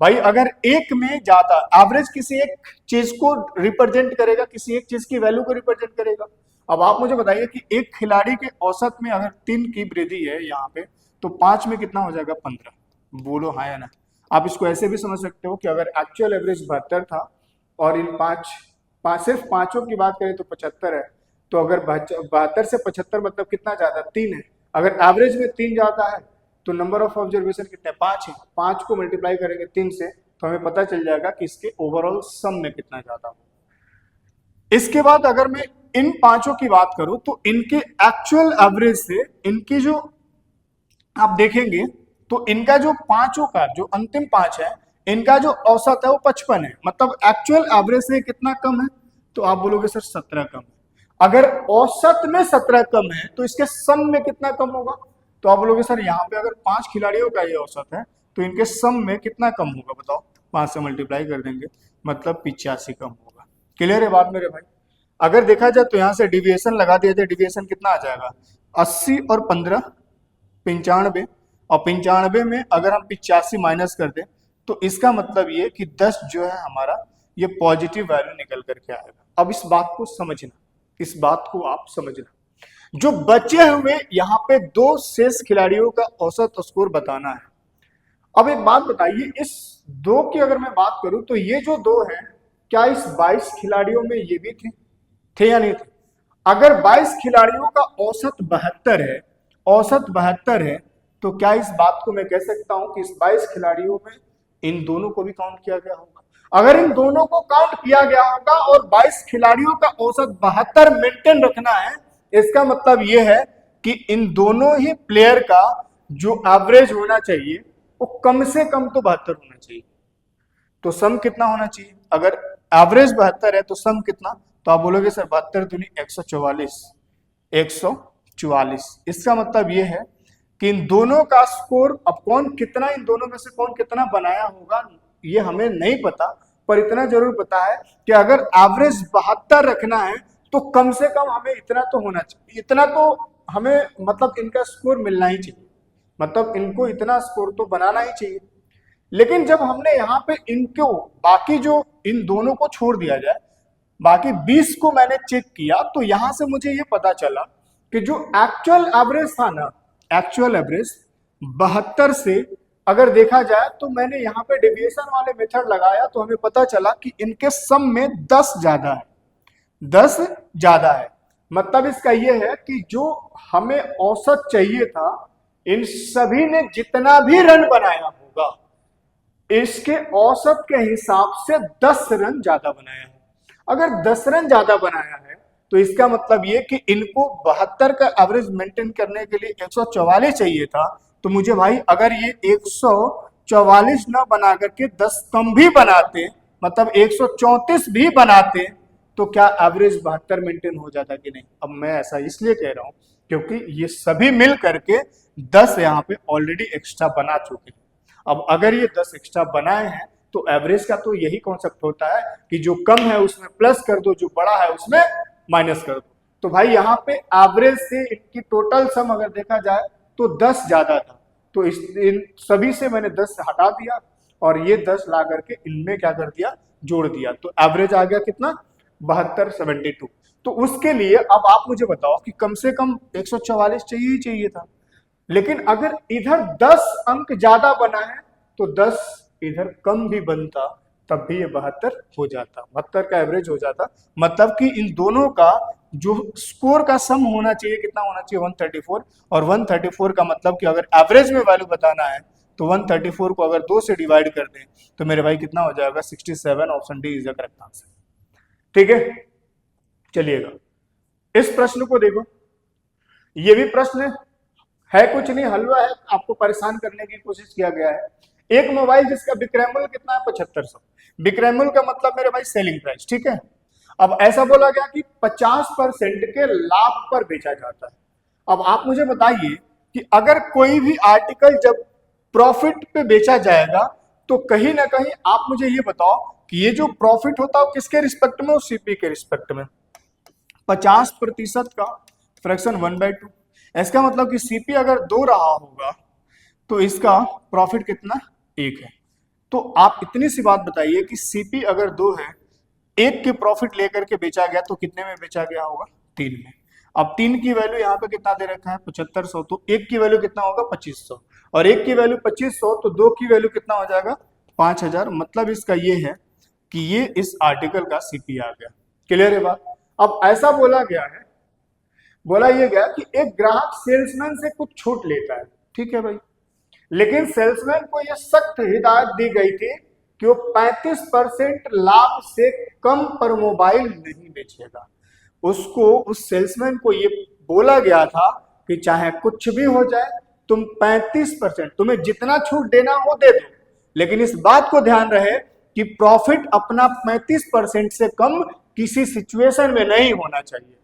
भाई अगर एक में ज्यादा, एवरेज किसी एक चीज को रिप्रेजेंट करेगा, किसी एक चीज की वैल्यू को रिप्रेजेंट करेगा। अब आप मुझे बताइए कि एक खिलाड़ी के औसत में अगर 3 की वृद्धि है यहाँ पे, तो 5 में कितना हो जाएगा? 15। बोलो हाँ या ना। आप इसको ऐसे भी समझ सकते हो कि अगर एक्चुअल एवरेज 72 था और इन सिर्फ पांचों की बात करें तो 75 है, तो अगर 72 से 75 मतलब कितना ज्यादा? 3 है। अगर एवरेज में 3 ज्यादा है तो नंबर ऑफ ऑब्जर्वेशन कितने? 5 है। 5 को मल्टीप्लाई करेंगे 3 से तो हमें पता चल जाएगा कि इसके ओवरऑल सम में कितना ज्यादा हो। इसके बाद अगर मैं इन पांचों की बात करूं तो इनके एक्चुअल एवरेज से इनकी जो आप देखेंगे तो इनका जो पांचों का जो अंतिम 5 है, इनका जो औसत है वो 55 है। मतलब एक्चुअल एवरेज से कितना कम है? तो आप बोलोगे सर 17 कम है। अगर औसत में 17 कम है तो इसके सम में कितना कम होगा? तो आप बोलोगे सर यहाँ पे अगर 5 खिलाड़ियों का ये औसत है तो इनके सम में कितना कम होगा? बताओ। 5 से मल्टीप्लाई कर देंगे मतलब 85 कम होगा। क्लियर है बात मेरे भाई? अगर देखा जाए तो यहाँ से डिविएशन लगा दिया जाए, डिविएशन कितना आ जाएगा? 80 और 15 95, और 95 में अगर हम 85 माइनस कर दें तो इसका मतलब ये कि 10 जो है हमारा ये पॉजिटिव वैल्यू निकल करके आएगा। अब इस बात को समझना, इस बात को आप समझना। जो बचे हुए यहाँ पे 2 शेष खिलाड़ियों का औसत स्कोर बताना है। अब एक बात बताइए, इस 2 की अगर मैं बात करूं तो ये जो 2 है, क्या इस 22 खिलाड़ियों में ये भी थे या नहीं थे? अगर 22 खिलाड़ियों का औसत 72 है, औसत 72 है, तो क्या इस बात को मैं कह सकता हूं कि इस 22 खिलाड़ियों में इन दोनों को भी काउंट किया गया होगा? अगर इन दोनों को काउंट किया गया होगा और 22 खिलाड़ियों का औसत 72 मेंटेन रखना है, इसका मतलब यह है कि इन दोनों ही प्लेयर का जो एवरेज होना चाहिए वो कम से कम तो 72 होना चाहिए। तो सम कितना होना चाहिए? अगर एवरेज 72 है तो सम कितना? तो आप बोलोगे सर 72 दूनी 144, 144। इसका मतलब यह है कि इन दोनों का स्कोर, अब कौन कितना, इन दोनों में से कौन कितना बनाया होगा ये हमें नहीं पता, पर इतना जरूर पता है कि अगर एवरेज 72 रखना है तो कम से कम हमें इतना तो होना चाहिए, इतना तो हमें मतलब इनका स्कोर मिलना ही चाहिए, मतलब इनको इतना स्कोर तो बनाना ही चाहिए। लेकिन जब हमने यहाँ पे इनको बाकी जो इन दोनों को छोड़ दिया जाए, बाकी 20 को मैंने चेक किया तो यहां से मुझे ये पता चला कि जो एक्चुअल एवरेज था ना, एक्चुअल एवरेज 72 से अगर देखा जाए तो मैंने यहाँ पे डेविएशन वाले मेथड लगाया तो हमें पता चला कि इनके सम में 10 ज्यादा है, 10 ज्यादा है। मतलब इसका यह है कि जो हमें औसत चाहिए था, इन सभी ने जितना भी रन बनाया होगा इसके औसत के हिसाब से 10 रन ज्यादा बनाया है। अगर 10 रन ज्यादा बनाया है तो इसका मतलब ये कि इनको 72 का एवरेज मेंटेन करने के लिए 144 चाहिए था। तो मुझे भाई अगर ये 144 ना बना करके 10 कम भी बनाते, मतलब 134 भी बनाते, तो क्या एवरेज 72 मेंटेन हो जाता कि नहीं? अब मैं ऐसा इसलिए कह रहा हूं क्योंकि ये सभी मिल करके 10 यहाँ पे ऑलरेडी एक्स्ट्रा बना चुके हैं। अब अगर ये 10 एक्स्ट्रा बनाए हैं तो एवरेज का तो यही कॉन्सेप्ट होता है कि जो कम है उसमें प्लस कर दो, जो बड़ा है उसमें माइनस कर दो। तो भाई यहाँ पे एवरेज से इनकी टोटल सम अगर देखा जाए तो 10 ज्यादा था, तो इन सभी से मैंने 10 हटा दिया और ये 10 ला करके इनमें क्या कर दिया? जोड़ दिया। तो एवरेज आ गया कितना? 72, 72। तो उसके लिए अब आप मुझे बताओ कि कम से कम 144 चाहिए ही चाहिए था, लेकिन अगर इधर 10 अंक ज्यादा बना है तो 10 इधर कम भी बनता तब भी ये 72 हो जाता, 72 का एवरेज हो जाता। मतलब कि इन दोनों का जो स्कोर का सम होना चाहिए कितना होना चाहिए? 134। और 134 का मतलब कि अगर एवरेज में वैल्यू बताना है तो 134 को अगर 2 से डिवाइड कर दें तो मेरे भाई कितना हो जाएगा? 67। Option D is the correct answer. ठीक है, चलिएगा इस प्रश्न को देखो। ये भी प्रश्न है कुछ नहीं, हलवा है, आपको परेशान करने की कोशिश किया गया है। एक मोबाइल जिसका विक्रय मूल्य कितना है? 7500। विक्रय मूल्य का मतलब मेरे भाई सेलिंग प्राइस, ठीक है। अब ऐसा बोला गया कि 50% के लाभ पर बेचा जाता है। अब आप मुझे बताइए कि अगर कोई भी आर्टिकल जब प्रॉफिट पे बेचा जाएगा तो कहीं ना कहीं आप मुझे ये बताओ कि ये जो प्रॉफिट होता है वो किसके रिस्पेक्ट में, सीपी के रिस्पेक्ट में। 50% का फ्रैक्शन 1/2, इसका मतलब कि सीपी अगर 2 रहा होगा तो इसका प्रॉफिट कितना, 1 है। तो आप इतनी सी बात बताइए कि सीपी अगर 2 है, 1 के प्रॉफिट लेकर के बेचा गया तो कितने में बेचा गया होगा, 3 में। अब 3 की वैल्यू यहाँ पे कितना दे रखा है, 7500, तो 1 की वैल्यू कितना होगा, 2500, और 1 की वैल्यू 2500, तो 2 की वैल्यू कितना हो जाएगा, 5000। मतलब इसका ये है कि ये इस आर्टिकल का सीपी आ गया। क्लियर है बात। अब ऐसा बोला गया है, बोला ये गया कि एक ग्राहक सेल्समैन से कुछ छूट लेता है, ठीक है भाई, लेकिन सेल्समैन को यह सख्त हिदायत दी गई थी कि वो 35% लाभ से कम पर मोबाइल नहीं बेचेगा। उसको, उस सेल्समैन को ये बोला गया था कि चाहे कुछ भी हो जाए, तुम 35%, तुम्हें जितना छूट देना वो दे दो, लेकिन इस बात को ध्यान रहे कि प्रॉफिट अपना 35% से कम किसी सिचुएशन में नहीं होना चाहिए।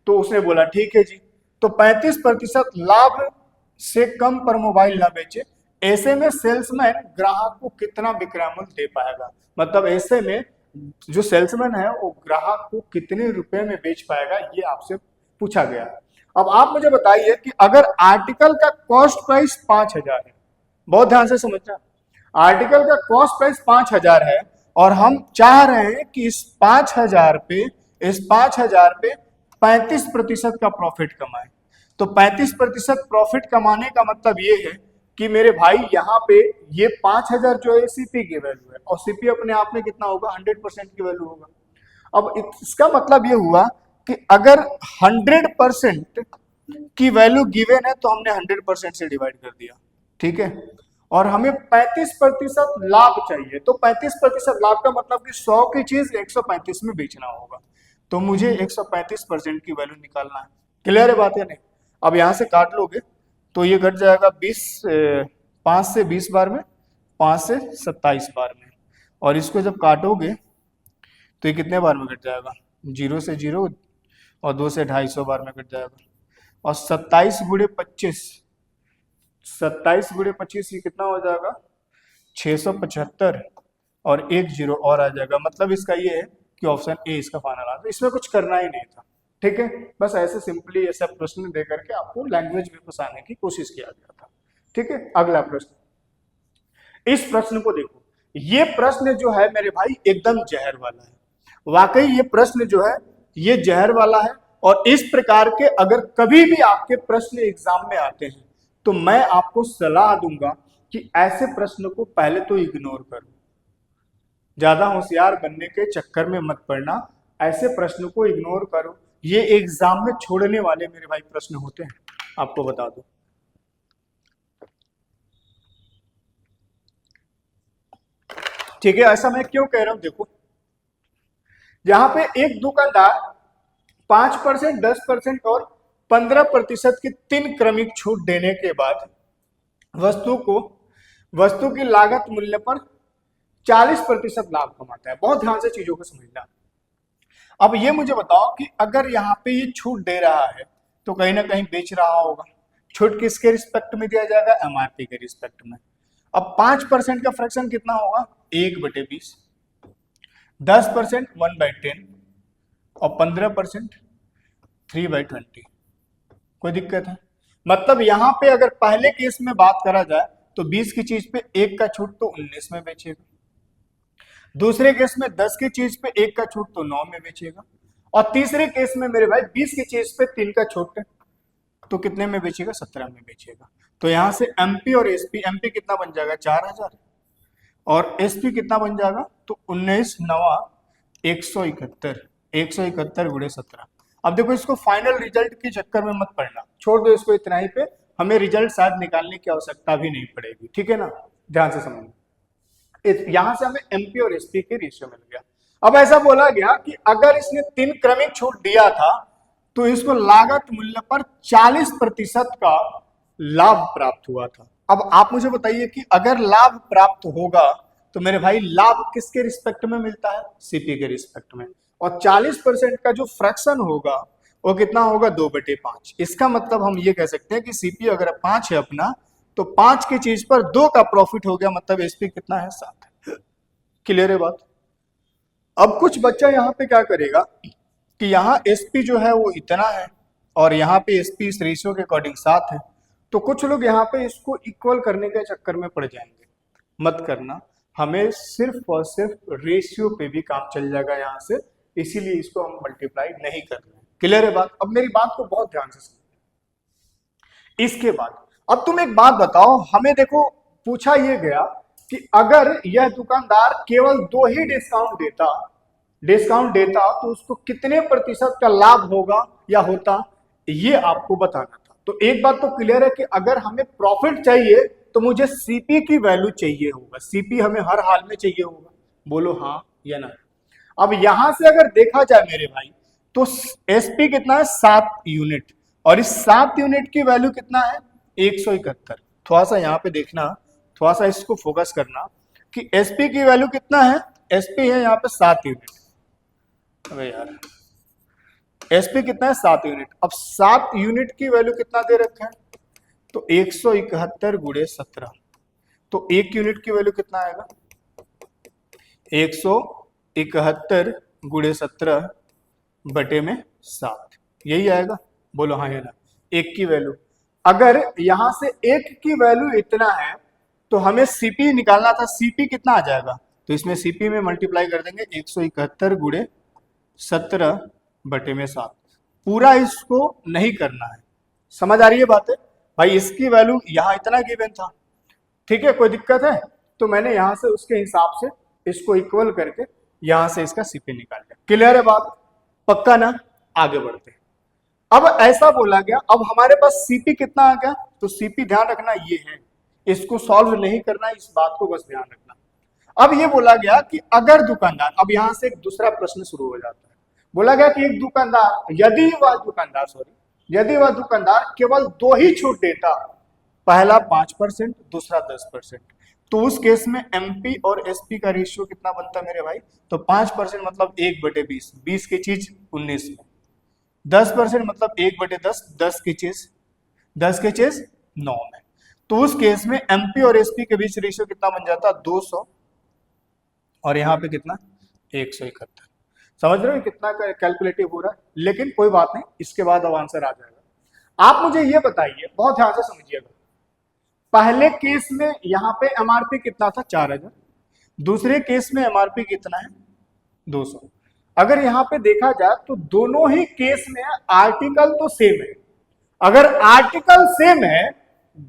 तो उसने बोला ठीक है जी, तो 35% लाभ से कम पर मोबाइल ना बेचे। ऐसे में सेल्समैन ग्राहक को कितना विक्रय मूल्य दे पाएगा, मतलब ऐसे में जो सेल्समैन है वो ग्राहक को कितने रुपए में बेच पाएगा, ये आपसे पूछा गया। अब आप मुझे बताइए कि अगर आर्टिकल का कॉस्ट प्राइस 5000 है, बहुत ध्यान से समझना, आर्टिकल का कॉस्ट प्राइस 5000 है और हम चाह रहे हैं कि इस 5000 पे 35% का प्रॉफिट कमाए। तो 35% प्रॉफिट कमाने का मतलब ये है कि मेरे भाई यहाँ पे ये 5000 जो है सीपी की वैल्यू है, और सीपी अपने आप में कितना होगा, 100% की वैल्यू होगा। अब इसका मतलब ये हुआ कि अगर 100% की वैल्यू गिवन है तो हमने 100% से डिवाइड कर दिया, ठीक है, और हमें 35% लाभ चाहिए। तो 35% लाभ का मतलब कि 100 की चीज 135 में बेचना होगा, तो मुझे 135% की वैल्यू निकालना है। क्लियर है बात है नहीं। अब यहां से काट लोगे तो ये घट जाएगा 5 से 20 बार में, 5 से 27 बार में, और इसको जब काटोगे तो ये कितने बार में कट जाएगा, 0 से 0 और 2 से 250 बार में कट जाएगा। और 27 गुणे 25, 27 गुणे 25 ये कितना हो जाएगा, 675, और 1 0 और आ जाएगा। मतलब इसका ये है कि ऑप्शन ए इसका फाइनल आंसर। इसमें कुछ करना ही नहीं था, ठीक है, बस ऐसे सिंपली ऐसा प्रश्न दे करके आपको लैंग्वेज में फंसाने की कोशिश किया गया था। ठीक है, अगला प्रश्न, इस प्रश्न को देखो। ये प्रश्न जो है मेरे भाई एकदम जहर वाला है, वाकई ये प्रश्न जो है ये जहर वाला है। और इस प्रकार के अगर कभी भी आपके प्रश्न एग्जाम में आते हैं तो मैं आपको सलाह दूंगा कि ऐसे प्रश्न को पहले तो इग्नोर करो, ज्यादा होशियार बनने के चक्कर में मत पड़ना, ऐसे प्रश्न को इग्नोर करो। ये एग्जाम में छोड़ने वाले मेरे भाई प्रश्न होते हैं, आपको बता दो। ठीक है, ऐसा मैं क्यों कह रहा हूं, देखो यहां पे एक दुकानदार 5%, 10% और 15% की 3 क्रमिक छूट देने के बाद वस्तु की लागत मूल्य पर 40% लाभ कमाता है। बहुत ध्यान से चीजों को समझना। अब ये मुझे बताओ कि अगर यहाँ पे ये छूट दे रहा है तो कहीं ना कहीं बेच रहा होगा। छूट किसके रिस्पेक्ट में दिया जाएगा, एमआरपी के रिस्पेक्ट में। अब 5% का फ्रैक्शन कितना होगा, 1/20, 10% 1/10 और 15% 3/20। कोई दिक्कत है? मतलब यहां पे अगर पहले केस में बात करा जाए तो 20 की चीज पे 1 का छूट तो 19 में बेचेगा, दूसरे केस में 10 की चीज पे 1 का छूट तो 9 में बेचेगा, और तीसरे केस में मेरे भाई 20 की चीज पे 3 का छूट है तो कितने में बेचेगा, 17 में बेचेगा। तो यहां से एमपी और एसपी, एमपी कितना बन जाएगा 4000 और एसपी कितना बन जाएगा, तो 19 9 171, 171 गुणे 17। अब देखो इसको फाइनल रिजल्ट के चक्कर में मत पड़ना, छोड़ दो इसको इतना ही पे, हमें रिजल्ट शायद निकालने की आवश्यकता भी नहीं पड़ेगी। ठीक है ना, ध्यान से समझना। यहां से हमें एमपी और एसपी के रेशियो मिल गया। अब ऐसा बोला गया कि अगर इसने 3 क्रमिक छूट दिया था तो इसको लागत मूल्य पर 40% का लाभ प्राप्त हुआ था। अब आप मुझे बताइए कि अगर लाभ प्राप्त होगा तो मेरे भाई लाभ किसके रिस्पेक्ट में मिलता है, सीपी के रिस्पेक्ट में, और 40% का जो फ्रैक्शन होगा वो कितना होगा 2/5। इसका मतलब हम ये कह सकते हैं कि सीपी अगर 5 है अपना, तो 5 की चीज पर 2 का प्रॉफिट हो गया, मतलब एसपी कितना है 7। क्लियर है बात। अब कुछ बच्चा यहाँ पे क्या करेगा कि यहाँ एसपी जो है वो इतना है और यहाँ पे एसपी इस रेशियो के अकॉर्डिंग 7 है, तो कुछ लोग यहाँ पे इसको इक्वल करने के चक्कर में पड़ जाएंगे। मत करना, हमें सिर्फ और सिर्फ रेशियो पे भी काम चल जाएगा यहाँ से, इसीलिए इसको हम मल्टीप्लाई नहीं कर रहे हैं। क्लियर है बात। अब मेरी बात को बहुत ध्यान से सुनो। इसके बाद अब तुम एक बात बताओ, हमें देखो पूछा ये गया कि अगर यह दुकानदार केवल 2 ही डिस्काउंट देता तो उसको कितने प्रतिशत का लाभ होगा या होता, ये आपको बताना था। तो एक बात तो क्लियर है कि अगर हमें प्रॉफिट चाहिए तो मुझे सीपी की वैल्यू चाहिए होगा, सीपी हमें हर हाल में चाहिए होगा। बोलो हाँ या ना। अब यहां से अगर देखा जाए मेरे भाई, तो एसपी कितना है 7 यूनिट, और इस 7 यूनिट की वैल्यू कितना है 171। थोड़ा सा यहाँ पे देखना, थोड़ा सा इसको फोकस करना कि एसपी की वैल्यू कितना है। एसपी है यहाँ पे 7 यूनिट। अबे यार, एसपी कितना है 7 यूनिट। अब 7 यूनिट की वैल्यू कितना दे रखा है, तो 171 गुणे 17, तो 1 यूनिट की वैल्यू कितना आएगा 171 गुणे 17 बटे में 7, यही आएगा। बोलो हाँ या ना। एक की वैल्यू, अगर यहां से एक की वैल्यू इतना है तो हमें सीपी निकालना था, सीपी कितना आ जाएगा, तो इसमें सीपी में मल्टीप्लाई कर देंगे 171 गुणे 17 बटे में 7। पूरा इसको नहीं करना है, समझ आ रही है बात है भाई। इसकी वैल्यू यहाँ इतना गिवन था, ठीक है, कोई दिक्कत है, तो मैंने यहां से उसके हिसाब से इसको इक्वल करके यहां से इसका सीपी निकाल लिया। क्लियर है बात, पक्का ना। आगे बढ़ते हैं। अब ऐसा बोला गया, अब हमारे पास सीपी कितना आ गया, तो सीपी ध्यान रखना ये है, इसको सॉल्व नहीं करना, इस बात को बस ध्यान रखना। अब ये बोला गया कि अगर दुकानदार, अब यहां से एक दूसरा प्रश्न शुरू हो जाता है। बोला गया कि एक दुकानदार, यदि वह दुकानदार केवल 2 ही छूट देता, पहला 5%, दूसरा 10%, तो उस केस में एमपी और एसपी का रेशियो कितना बनता मेरे भाई, तो 5% मतलब 1/20, 20 की चीज 19 में, 10% मतलब 1/10, 10 की चीज 9 में। तो उस केस में एमपी और एसपी के बीच रेशियो कितना बन जाता 200, और यहाँ पे कितना 171। समझ रहे हो कितना कैलकुलेटिव हो रहा है। लेकिन कोई बात नहीं, इसके बाद अब आंसर आ जाएगा। आप मुझे ये बताइए, बहुत ध्यान से समझिएगा, पहले केस में यहां पे एमआरपी कितना था 4000, दूसरे केस में एमआरपी कितना है 200। अगर यहां पे देखा जाए तो दोनों ही केस में आर्टिकल तो सेम है। अगर आर्टिकल सेम है,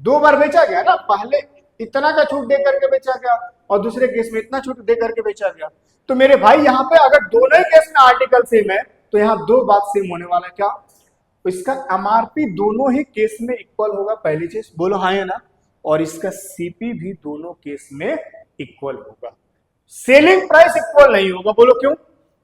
2 बार बेचा गया ना, पहले इतना का छूट दे करके बेचा गया और दूसरे केस में इतना छूट दे करके बेचा गया, तो मेरे भाई यहाँ पे अगर दोनों ही केस में आर्टिकल सेम है तो यहाँ 2 बात सेम होने वाला है। क्या, इसका एमआरपी दोनों ही केस में इक्वल होगा, पहली चीज, बोलो हाँ या ना, और इसका सीपी भी दोनों केस में इक्वल होगा। सेलिंग प्राइस इक्वल नहीं होगा, बोलो क्यों,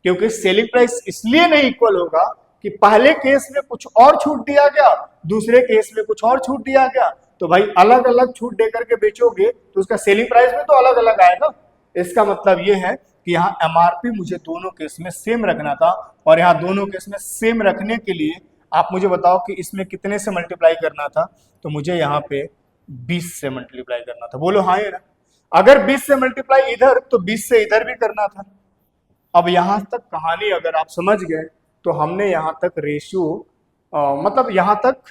क्योंकि सेलिंग प्राइस इसलिए नहीं इक्वल होगा कि पहले केस में कुछ और छूट दिया गया, दूसरे केस में कुछ और छूट दिया गया, तो भाई अलग अलग छूट देकर के बेचोगे तो उसका सेलिंग प्राइस में तो अलग अलग आएगा। इसका मतलब यह है कि यहाँ एमआरपी मुझे दोनों केस में सेम रखना था, और यहाँ दोनों केस में सेम रखने के लिए आप मुझे बताओ कि इसमें कितने से मल्टीप्लाई करना था, तो मुझे यहाँ पे 20 से मल्टीप्लाई करना था। बोलो हाँ या ना। अगर 20 से मल्टीप्लाई इधर, तो 20 से इधर भी करना था। अब यहां तक कहानी अगर आप समझ गए तो हमने यहां तक रेशियो, मतलब यहां तक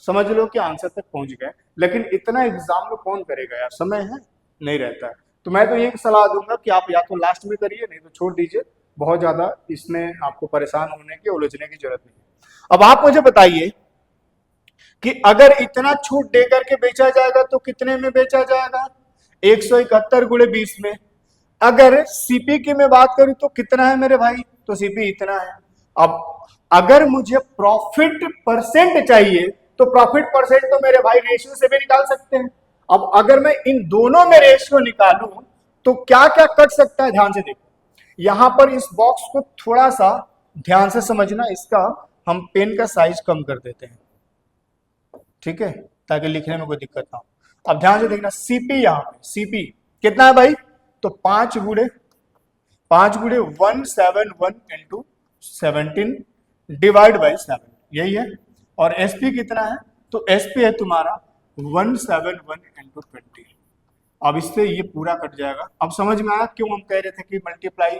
समझ लो कि आंसर तक पहुंच गए। लेकिन इतना एग्जाम में कौन करेगा यार, समय है नहीं रहता है। तो मैं तो ये सलाह दूंगा कि आप या तो लास्ट में करिए, नहीं तो छोड़ दीजिए, बहुत ज्यादा इसमें आपको परेशान होने की, उलझने की जरूरत नहीं है। अब आप मुझे बताइए कि अगर इतना छूट दे करके बेचा जाएगा तो कितने में बेचा जाएगा, 171 गुणे 20 में। अगर सीपी की मैं बात करूं तो कितना है मेरे भाई, तो सीपी इतना है। अब अगर मुझे प्रॉफिट परसेंट चाहिए तो प्रॉफिट परसेंट तो मेरे भाई रेशियो से भी निकाल सकते हैं। अब अगर मैं इन दोनों में रेशियो निकालूं तो क्या क्या कट सकता है, ध्यान से देखो। यहां पर इस बॉक्स को थोड़ा सा ध्यान से समझना, इसका हम पेन का साइज कम कर देते हैं, ठीक है, ताकि लिखने में कोई दिक्कत ना हो। अब ध्यान से देखना, सीपी, यहां पे सीपी कितना है भाई, तो 5 5 गुणे 171 इंटू 17 डिवाइड बाई 7, यही है। और एसपी कितना है, तो एसपी है तुम्हारा 171 इंटू 20। अब इससे ये पूरा कट जाएगा। अब समझ में आया क्यों हम कह रहे थे कि मल्टीप्लाई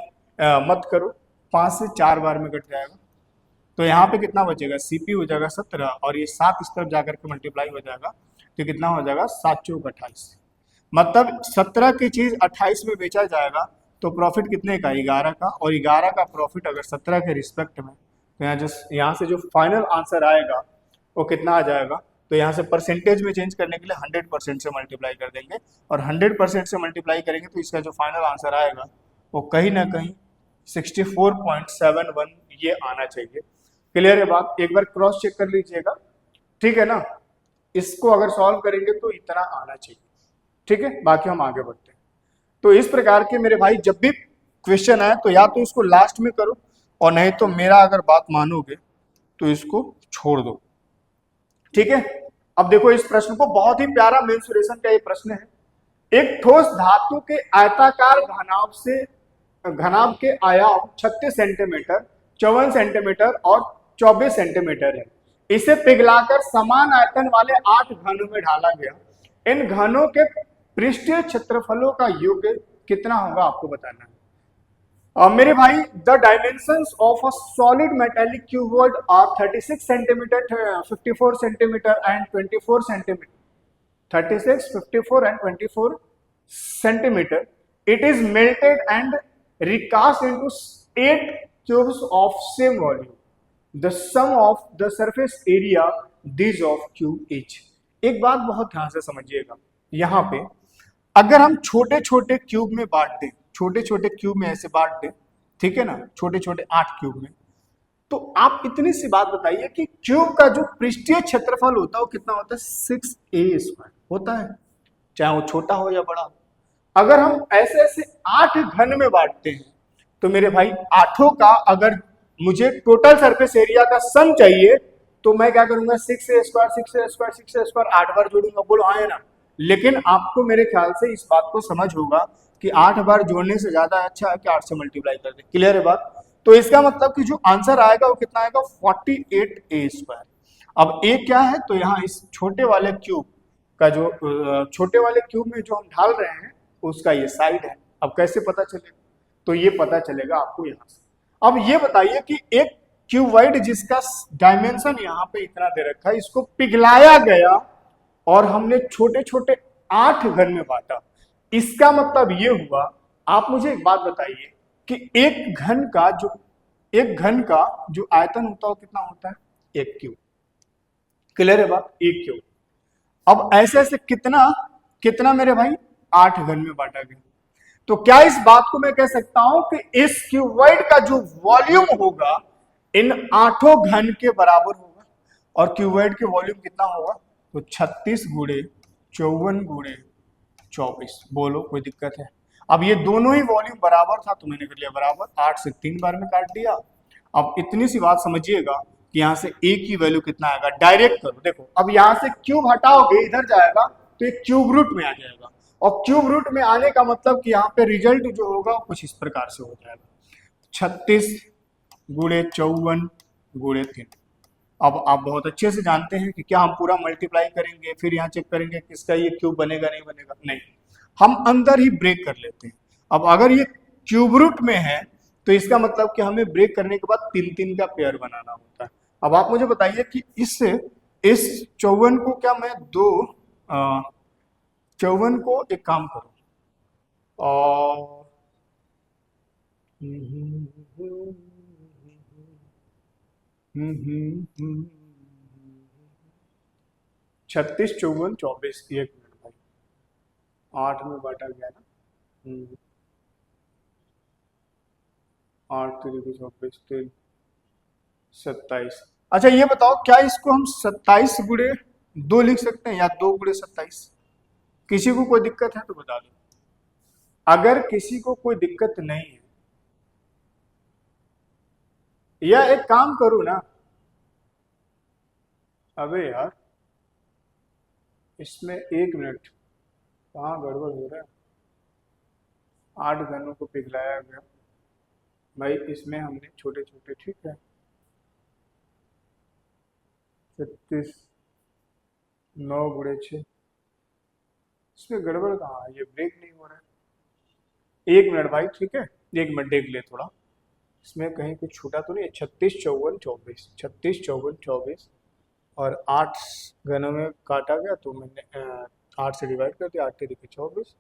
मत करो, 5 से 4 बार में कट जाएगा। तो यहाँ पे कितना बचेगा, सीपी हो जाएगा 17 और ये 7 इस तरफ जाकर के मल्टीप्लाई हो जाएगा, तो कितना हो जाएगा 7 चौक 28। मतलब 17 की चीज 28 में बेचा जाएगा तो प्रॉफिट कितने का, 11 का। और 11 का प्रॉफिट अगर 17 के रिस्पेक्ट में, तो यहाँ से जो फाइनल आंसर आएगा वो कितना आ जाएगा, तो यहाँ से परसेंटेज में चेंज करने के लिए 100% से मल्टीप्लाई कर देंगे, और 100% से मल्टीप्लाई करेंगे तो इसका जो फाइनल आंसर आएगा वो कहीं ना कहीं 64.71 ये आना चाहिए। क्लियर है बात, एक बार क्रॉस चेक कर लीजिएगा, ठीक है ना। इसको अगर सॉल्व करेंगे तो इतना आना चाहिए, ठीक है। बाकी हम आगे बढ़ते हैं। तो इस प्रकार के मेरे भाई जब भी क्वेश्चन आए तो या तो इसको लास्ट में करो, और नहीं तो मेरा अगर बात मानोगे तो इसको छोड़ दो, ठीक है। अब देखो इस प्रश्न को, बहुत ही प्यारा मेंसुरेशन का ये प्रश्न है। एक ठोस धातु के आयताकार घनाभ के आयाम 36 सेंटीमीटर, 54 सेंटीमीटर और 24 सेंटीमीटर है। इसे पिघलाकर समान आयतन वाले 8 घनों में ढाला गया। इन घनों के पृष्ठीय क्षेत्रफलों का योग कितना होगा आपको बताना है। मेरे भाई, the dimensions of a solid metallic cuboid are 36 centimetre, 54 centimetre and 24 centimetre, 36, 54 and 24 centimeter. It is melted and recast into 8 cubes of same volume. The sum of the surface area these of cube each. एक बात बहुत ध्यान से समझिएगा, यहाँ पे अगर हम छोटे छोटे क्यूब में बांट दें, छोटे छोटे क्यूब में ऐसे बांट दें, ठीक है ना, छोटे छोटे 8 क्यूब में, तो आप इतनी सी बात बताइए कि क्यूब का जो पृष्ठीय क्षेत्रफल होता है वो कितना होता है, 6a² होता है, चाहे वो छोटा हो या बड़ा हो। अगर हम ऐसे ऐसे 8 घन में बांटते हैं तो मेरे भाई आठों का अगर मुझे टोटल सरफेस एरिया का सम चाहिए तो मैं क्या करूंगा, 6a², 8 बार जोड़ूंगा, बोलो हाँ है ना। लेकिन आपको मेरे ख्याल से इस बात को समझ होगा कि 8 बार जोड़ने से ज्यादा अच्छा है कि 8 से मल्टीप्लाई कर दे। क्लियर है बात। तो इसका मतलब कि जो आंसर आएगा वो कितना आएगा, 48a²। अब a क्या है, तो यहाँ इस छोटे वाले क्यूब का जो छोटे वाले क्यूब में जो हम ढाल रहे हैं उसका ये साइड है। अब कैसे पता चलेगा, तो ये पता चलेगा आपको यहाँ से। अब ये बताइए कि एक क्यूबॉइड जिसका डायमेंशन यहाँ पे इतना दे रखा है, इसको पिघलाया गया और हमने छोटे छोटे 8 घन में बांटा, इसका मतलब ये हुआ। आप मुझे एक बात बताइए कि एक घन का जो आयतन होता है वो कितना होता है, 1 क्यूब। क्लियर है बात, 1 क्यूब। अब ऐसे ऐसे कितना मेरे भाई, 8 घन में बांटा गया। तो क्या इस बात को मैं कह सकता हूं कि इस क्यूबॉइड का जो वॉल्यूम होगा इन 8 घन के बराबर होगा। और क्यूबॉइड के वॉल्यूम कितना होगा, तो 36 गुणे 54 गुणे 24। बोलो कोई दिक्कत है। अब ये दोनों ही वॉल्यूम बराबर था तो मैंने कर लिया बराबर, 8 से 3 बार में काट दिया। अब इतनी सी बात समझिएगा कि यहाँ से a की वैल्यू कितना आएगा, डायरेक्ट करो। देखो अब यहाँ से क्यूब हटाओगे, इधर जाएगा तो एक क्यूब रूट में आ जाएगा, और क्यूब रूट में आने का मतलब कि यहाँ पे रिजल्ट जो होगा कुछ इस प्रकार से हो जाएगा, 36 गुणे 54 गुणे 3। अब आप बहुत अच्छे से जानते हैं कि क्या हम पूरा मल्टीप्लाई करेंगे फिर यहाँ चेक करेंगे किसका ये क्यूब बनेगा नहीं बनेगा, नहीं, हम अंदर ही ब्रेक कर लेते हैं। अब अगर ये क्यूब रूट में है तो इसका मतलब कि हमें ब्रेक करने के बाद 3-3 का पेयर बनाना होता है। अब आप मुझे बताइए कि इस 54 को क्या मैं 54 को एक काम करो और 36, 54, 24, 1 मिनट भाई, 8 में बांटा गया ना, 8 3 24 3 27। अच्छा ये बताओ क्या इसको हम 27 गुणे 2 लिख सकते हैं या 2 गुणे 27? किसी को कोई दिक्कत है तो बता दो। अगर किसी को कोई दिक्कत नहीं है, या एक काम करो ना, अबे यार इसमें 1 मिनट, कहाँ गड़बड़ हो रहा है। 8 घनों को पिघलाया गया, भाई इसमें हमने छोटे छोटे, ठीक है, 36, 9 × 6, इसमें गड़बड़ कहाँ है, ये ब्रेक नहीं हो रहा है। 1 मिनट भाई, ठीक है, 1 मिनट देख ले थोड़ा, इसमें कहीं कुछ छूटा तो नहीं है। 36, 54, 24, 36, 54, 24 और 8 घनों में काटा गया तो मैंने 8 से डिवाइड कर दिया, 8 के दिखे 24,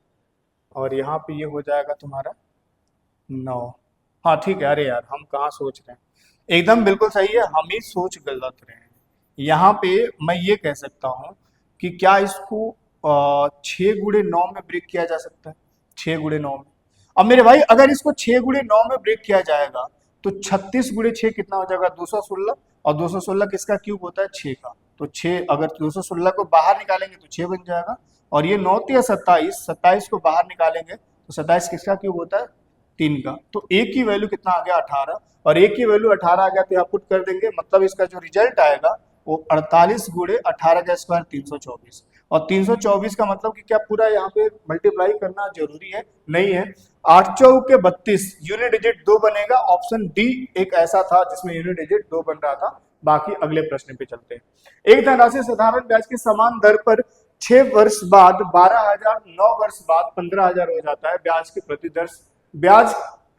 और यहाँ पे ये हो जाएगा तुम्हारा 9। हाँ ठीक है, अरे यार हम कहाँ सोच रहे हैं, एकदम बिल्कुल सही है, हम ही सोच गलत रहे हैं। यहाँ पे मैं ये कह सकता हूँ कि क्या इसको 6 × 9 में ब्रेक किया जा सकता है, 6 × 9 में। अब मेरे भाई अगर इसको 6 × 9 में ब्रेक किया जाएगा तो 36 × 6 कितना हो जाएगा, 216, और 216 किसका क्यूब होता है, 6 का। तो 6, अगर 216 को बाहर निकालेंगे तो 6 बन जाएगा, और ये 9 या 27, 27 को बाहर निकालेंगे तो 27 किसका क्यूब होता है, 3 का। तो एक की वैल्यू कितना आ गया, 18, और एक की वैल्यू 18 आ गया तो यहाँ पुट कर देंगे, मतलब इसका जो रिजल्ट आएगा वो 48 × 18 का स्क्वायर 324, और 324 का मतलब कि क्या पूरा यहाँ पे मल्टीप्लाई करना जरूरी है, नहीं है। 8 चौके 32, यूनिट डिजिट 2 बनेगा, ऑप्शन डी एक ऐसा था जिसमें यूनिट डिजिट 2 बन रहा था। बाकी अगले प्रश्न पे चलते हैं। एक धनराशि साधारण ब्याज की समान दर पर 6 वर्ष बाद 12,000, 9 वर्ष बाद 15,000 हो जाता है, ब्याज की ब्याज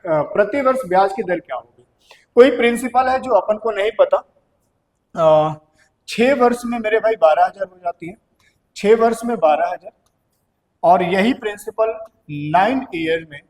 प्रति वर्ष ब्याज की दर क्या होगी। कोई प्रिंसिपल है जो अपन को नहीं पता, 6 वर्ष में मेरे भाई 12,000 हो जाती है, 6 वर्ष में 12,000, और यही प्रिंसिपल 9 ईयर में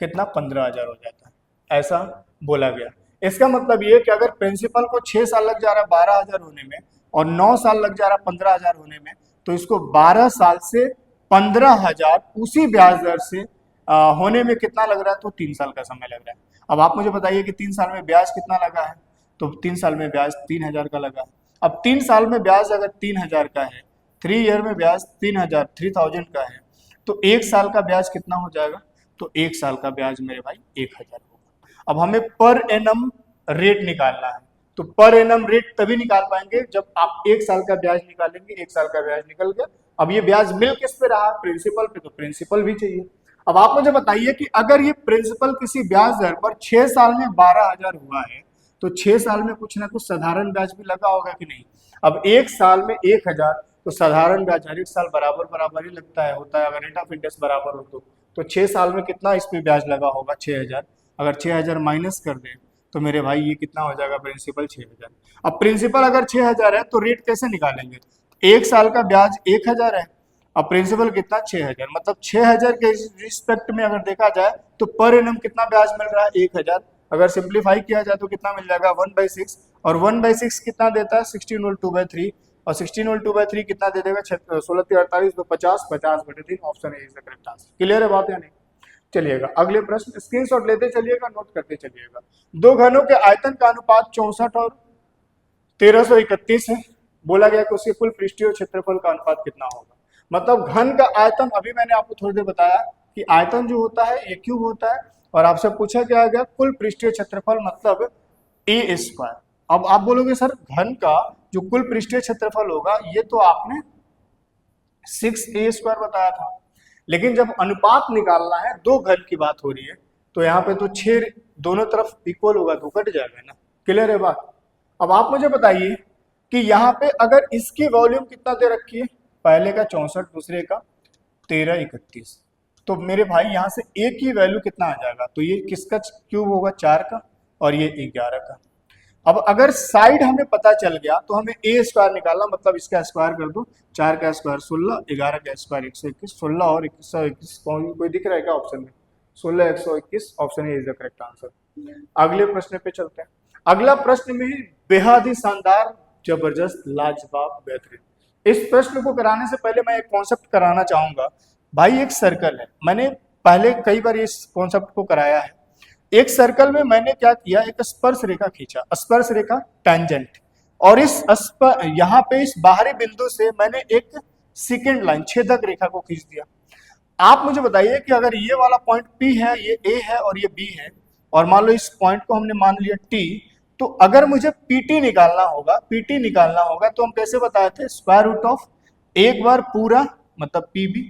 कितना, 15,000 हो जाता है, ऐसा बोला गया। इसका मतलब ये कि अगर प्रिंसिपल को 6 साल लग जा रहा है 12,000 होने में, और 9 साल लग जा रहा है 15,000 होने में, तो इसको 12 साल से 15,000 उसी ब्याज दर से होने में कितना लग रहा है, तो 3 साल का समय लग रहा है। अब आप मुझे बताइए कि 3 साल में ब्याज कितना लगा है, तो 3 साल में ब्याज 3,000 का लगा है। अब 3 साल में ब्याज अगर 3,000 का है, 3 ईयर में ब्याज 3,000, 3,000 का है, तो 1 साल का ब्याज कितना हो जाएगा, तो 1 साल का ब्याज मेरे भाई 1,000 होगा। अब हमें पर एनम रेट निकालना है, तो पर एनम रेट तभी निकाल पाएंगे जब आप 1 साल का ब्याज निकालेंगे, 1 साल का ब्याज निकल गया। अब ये ब्याज मिल किस पे रहा, प्रिंसिपल पे, तो प्रिंसिपल भी चाहिए। अब आप मुझे बताइए कि अगर ये प्रिंसिपल किसी ब्याज दर पर 6 साल में 12,000 हुआ है, तो 6 साल में कुछ ना कुछ साधारण ब्याज भी लगा होगा कि नहीं। अब 1 साल में 1,000, तो साधारण ब्याज हर एक साल बराबर बराबर ही लगता है, होता है, अगर रेट ऑफ इंटरेस्ट बराबर हो तो 6 साल में कितना इस पे ब्याज लगा होगा, 6,000। अगर 6,000 माइनस कर दें तो मेरे भाई ये कितना हो जाएगा, प्रिंसिपल 6,000। अब प्रिंसिपल अगर 6,000 है तो रेट कैसे निकालेंगे, 1 साल का ब्याज 1,000 है, अब प्रिंसिपल कितना, 6,000, मतलब 6,000 के रिस्पेक्ट में अगर देखा जाए तो पर एनम कितना ब्याज मिल रहा है, 1,000। अगर सिंप्लीफाई किया जाए तो कितना मिल जाएगा, 1/6, और 1/6 कितना देता है, 16 होल 2/3, और 16 होल 2/3 कितना दे देगा, 16 48, तो 50, 50/3, option A is the correct answer. Clear है बात या नहीं। चलिएगा अगले प्रश्न, स्क्रीनशॉट लेते चलिएगा, नोट करते चलिएगा। दो घनों के आयतन का अनुपात 64 और 1331 है, बोला गया कि उसके कुल पृष्ठीय क्षेत्रफल का अनुपात कितना होगा। मतलब घन का आयतन, अभी मैंने आपको थोड़ी देर बताया कि आयतन जो होता है ये क्यूब होता है, और आपसे पूछा क्या गया, कुल पृष्ठीय क्षेत्रफल मतलब ए स्क्वायर। अब आप बोलोगे सर घन का जो कुल पृष्ठीय क्षेत्रफल होगा ये तो आपने 6a² बताया था, लेकिन जब अनुपात निकालना है, दो घन की बात हो रही है, तो यहाँ पे तो 6 दोनों तरफ इक्वल होगा तो कट जाएगा ना। क्लियर है बात। अब आप मुझे बताइए कि यहाँ पे अगर इसकी वॉल्यूम कितना दे रखी है, पहले का 64, दूसरे का 1331, तो मेरे भाई यहाँ से a की वैल्यू कितना आ जाएगा, तो ये किसका क्यूब होगा, 4 का, और ये 11 का। अब अगर साइड हमें पता चल गया तो हमें a² निकालना, मतलब इसका स्क्वायर कर दो, 4 का स्क्वायर 16, 11 का स्क्वायर 121, 16 और 121 कोई दिख रहा है क्या ऑप्शन में, 16, 121, option A is the correct answer. अगले प्रश्न पे चलते हैं। अगला प्रश्न में बेहद ही शानदार, जबरदस्त, लाजवाब, बेहतरीन। इस प्रश्न को कराने से पहले मैं एक कॉन्सेप्ट कराना चाहूंगा। भाई एक सर्कल है, मैंने पहले कई बार इस कॉन्सेप्ट को कराया है। एक सर्कल में मैंने क्या किया, एक स्पर्श रेखा खींचा, स्पर्श रेखा टेंजेंट, और इस यहाँ पे इस बाहरी बिंदु से मैंने एक सेकेंड लाइन छेदक रेखा को खींच दिया। आप मुझे बताइए कि अगर ये वाला पॉइंट P है, ये A है और ये B है, और मान लो इस पॉइंट को हमने मान लिया T, तो अगर मुझे PT निकालना होगा तो हम कैसे बताए थे, स्क्वायर रूट ऑफ एक बार पूरा मतलब PB,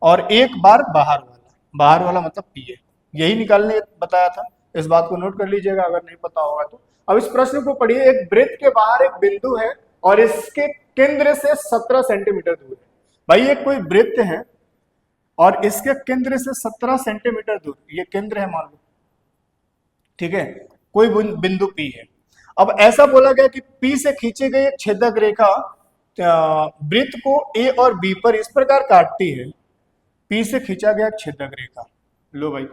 और एक बार बाहर वाला मतलब PA, यही निकालने बताया था। इस बात को नोट कर लीजिएगा अगर नहीं पता होगा तो। अब इस प्रश्न को पढ़िए, एक वृत्त के बाहर एक बिंदु है और इसके केंद्र से 17 सेंटीमीटर दूर है। भाई ये कोई वृत्त है और इसके केंद्र से 17 सेंटीमीटर दूर, ये केंद्र है मान लो, ठीक है, कोई बिंदु P है। अब ऐसा बोला गया कि P से खींची गई एक छेदक रेखा वृत्त को A और B पर इस प्रकार काटती है। P से खींचा गया छेदक रेखा, लो भाई,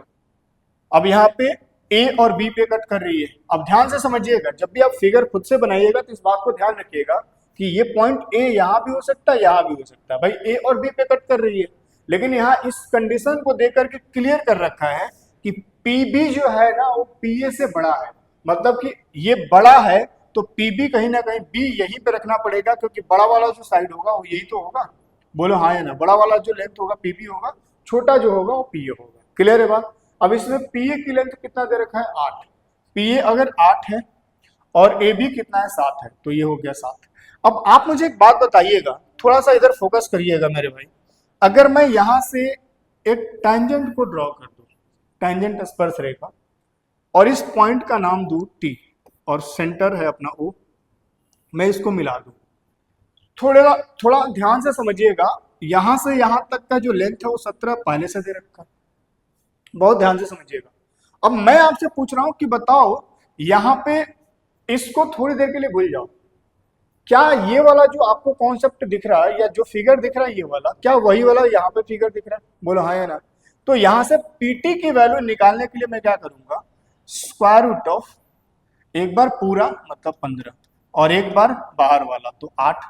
अब यहाँ पे A और B पे कट कर रही है। अब ध्यान से समझिएगा, जब भी आप फिगर खुद से बनाइएगा तो इस बात को ध्यान रखिएगा कि ये पॉइंट A यहाँ भी हो सकता है, यहाँ भी हो सकता है। भाई A और B पे कट कर रही है, लेकिन यहाँ इस कंडीशन को देकर के क्लियर कर रखा है कि PB जो है ना वो PA से बड़ा है, मतलब कि ये बड़ा है तो PB कहीं ना कहीं B यहीं पे रखना पड़ेगा, क्योंकि बड़ा वाला जो साइड होगा वो यही तो होगा। बोलो हाँ या ना, बड़ा वाला जो लेंथ होगा PB होगा, छोटा जो होगा वो PA होगा। क्लियर है बात। अब इसमें PA की लेंथ कितना दे रखा है, 8। PA अगर 8 है और AB कितना है, 7 है, तो ये हो गया 7। अब आप मुझे एक बात बताइएगा, थोड़ा सा इधर फोकस करिएगा मेरे भाई, अगर मैं यहां से एक टेंजेंट को ड्रॉ कर दूं, टेंजेंट स्पर्श रेखा, और इस पॉइंट का नाम दूं T और सेंटर है अपना O, मैं इसको मिला दूं, थोड़ा थोड़ा ध्यान से समझिएगा, यहां से यहां तक का जो लेंथ है वो 17 पहले से दे रखा है, बहुत ध्यान से समझिएगा। अब मैं आपसे पूछ रहा हूं कि बताओ, यहां पे इसको थोड़ी देर के लिए भूल जाओ, क्या ये वाला जो आपको कॉन्सेप्ट दिख रहा है या जो फिगर दिख रहा है ये वाला, क्या वही वाला यहाँ पे फिगर दिख रहा है, बोलो हाँ या ना। तो यहां से पीटी की वैल्यू निकालने के लिए मैं क्या करूंगा, स्क्वायर रूट ऑफ एक बार पूरा मतलब 15 और एक बार बाहर वाला तो 8,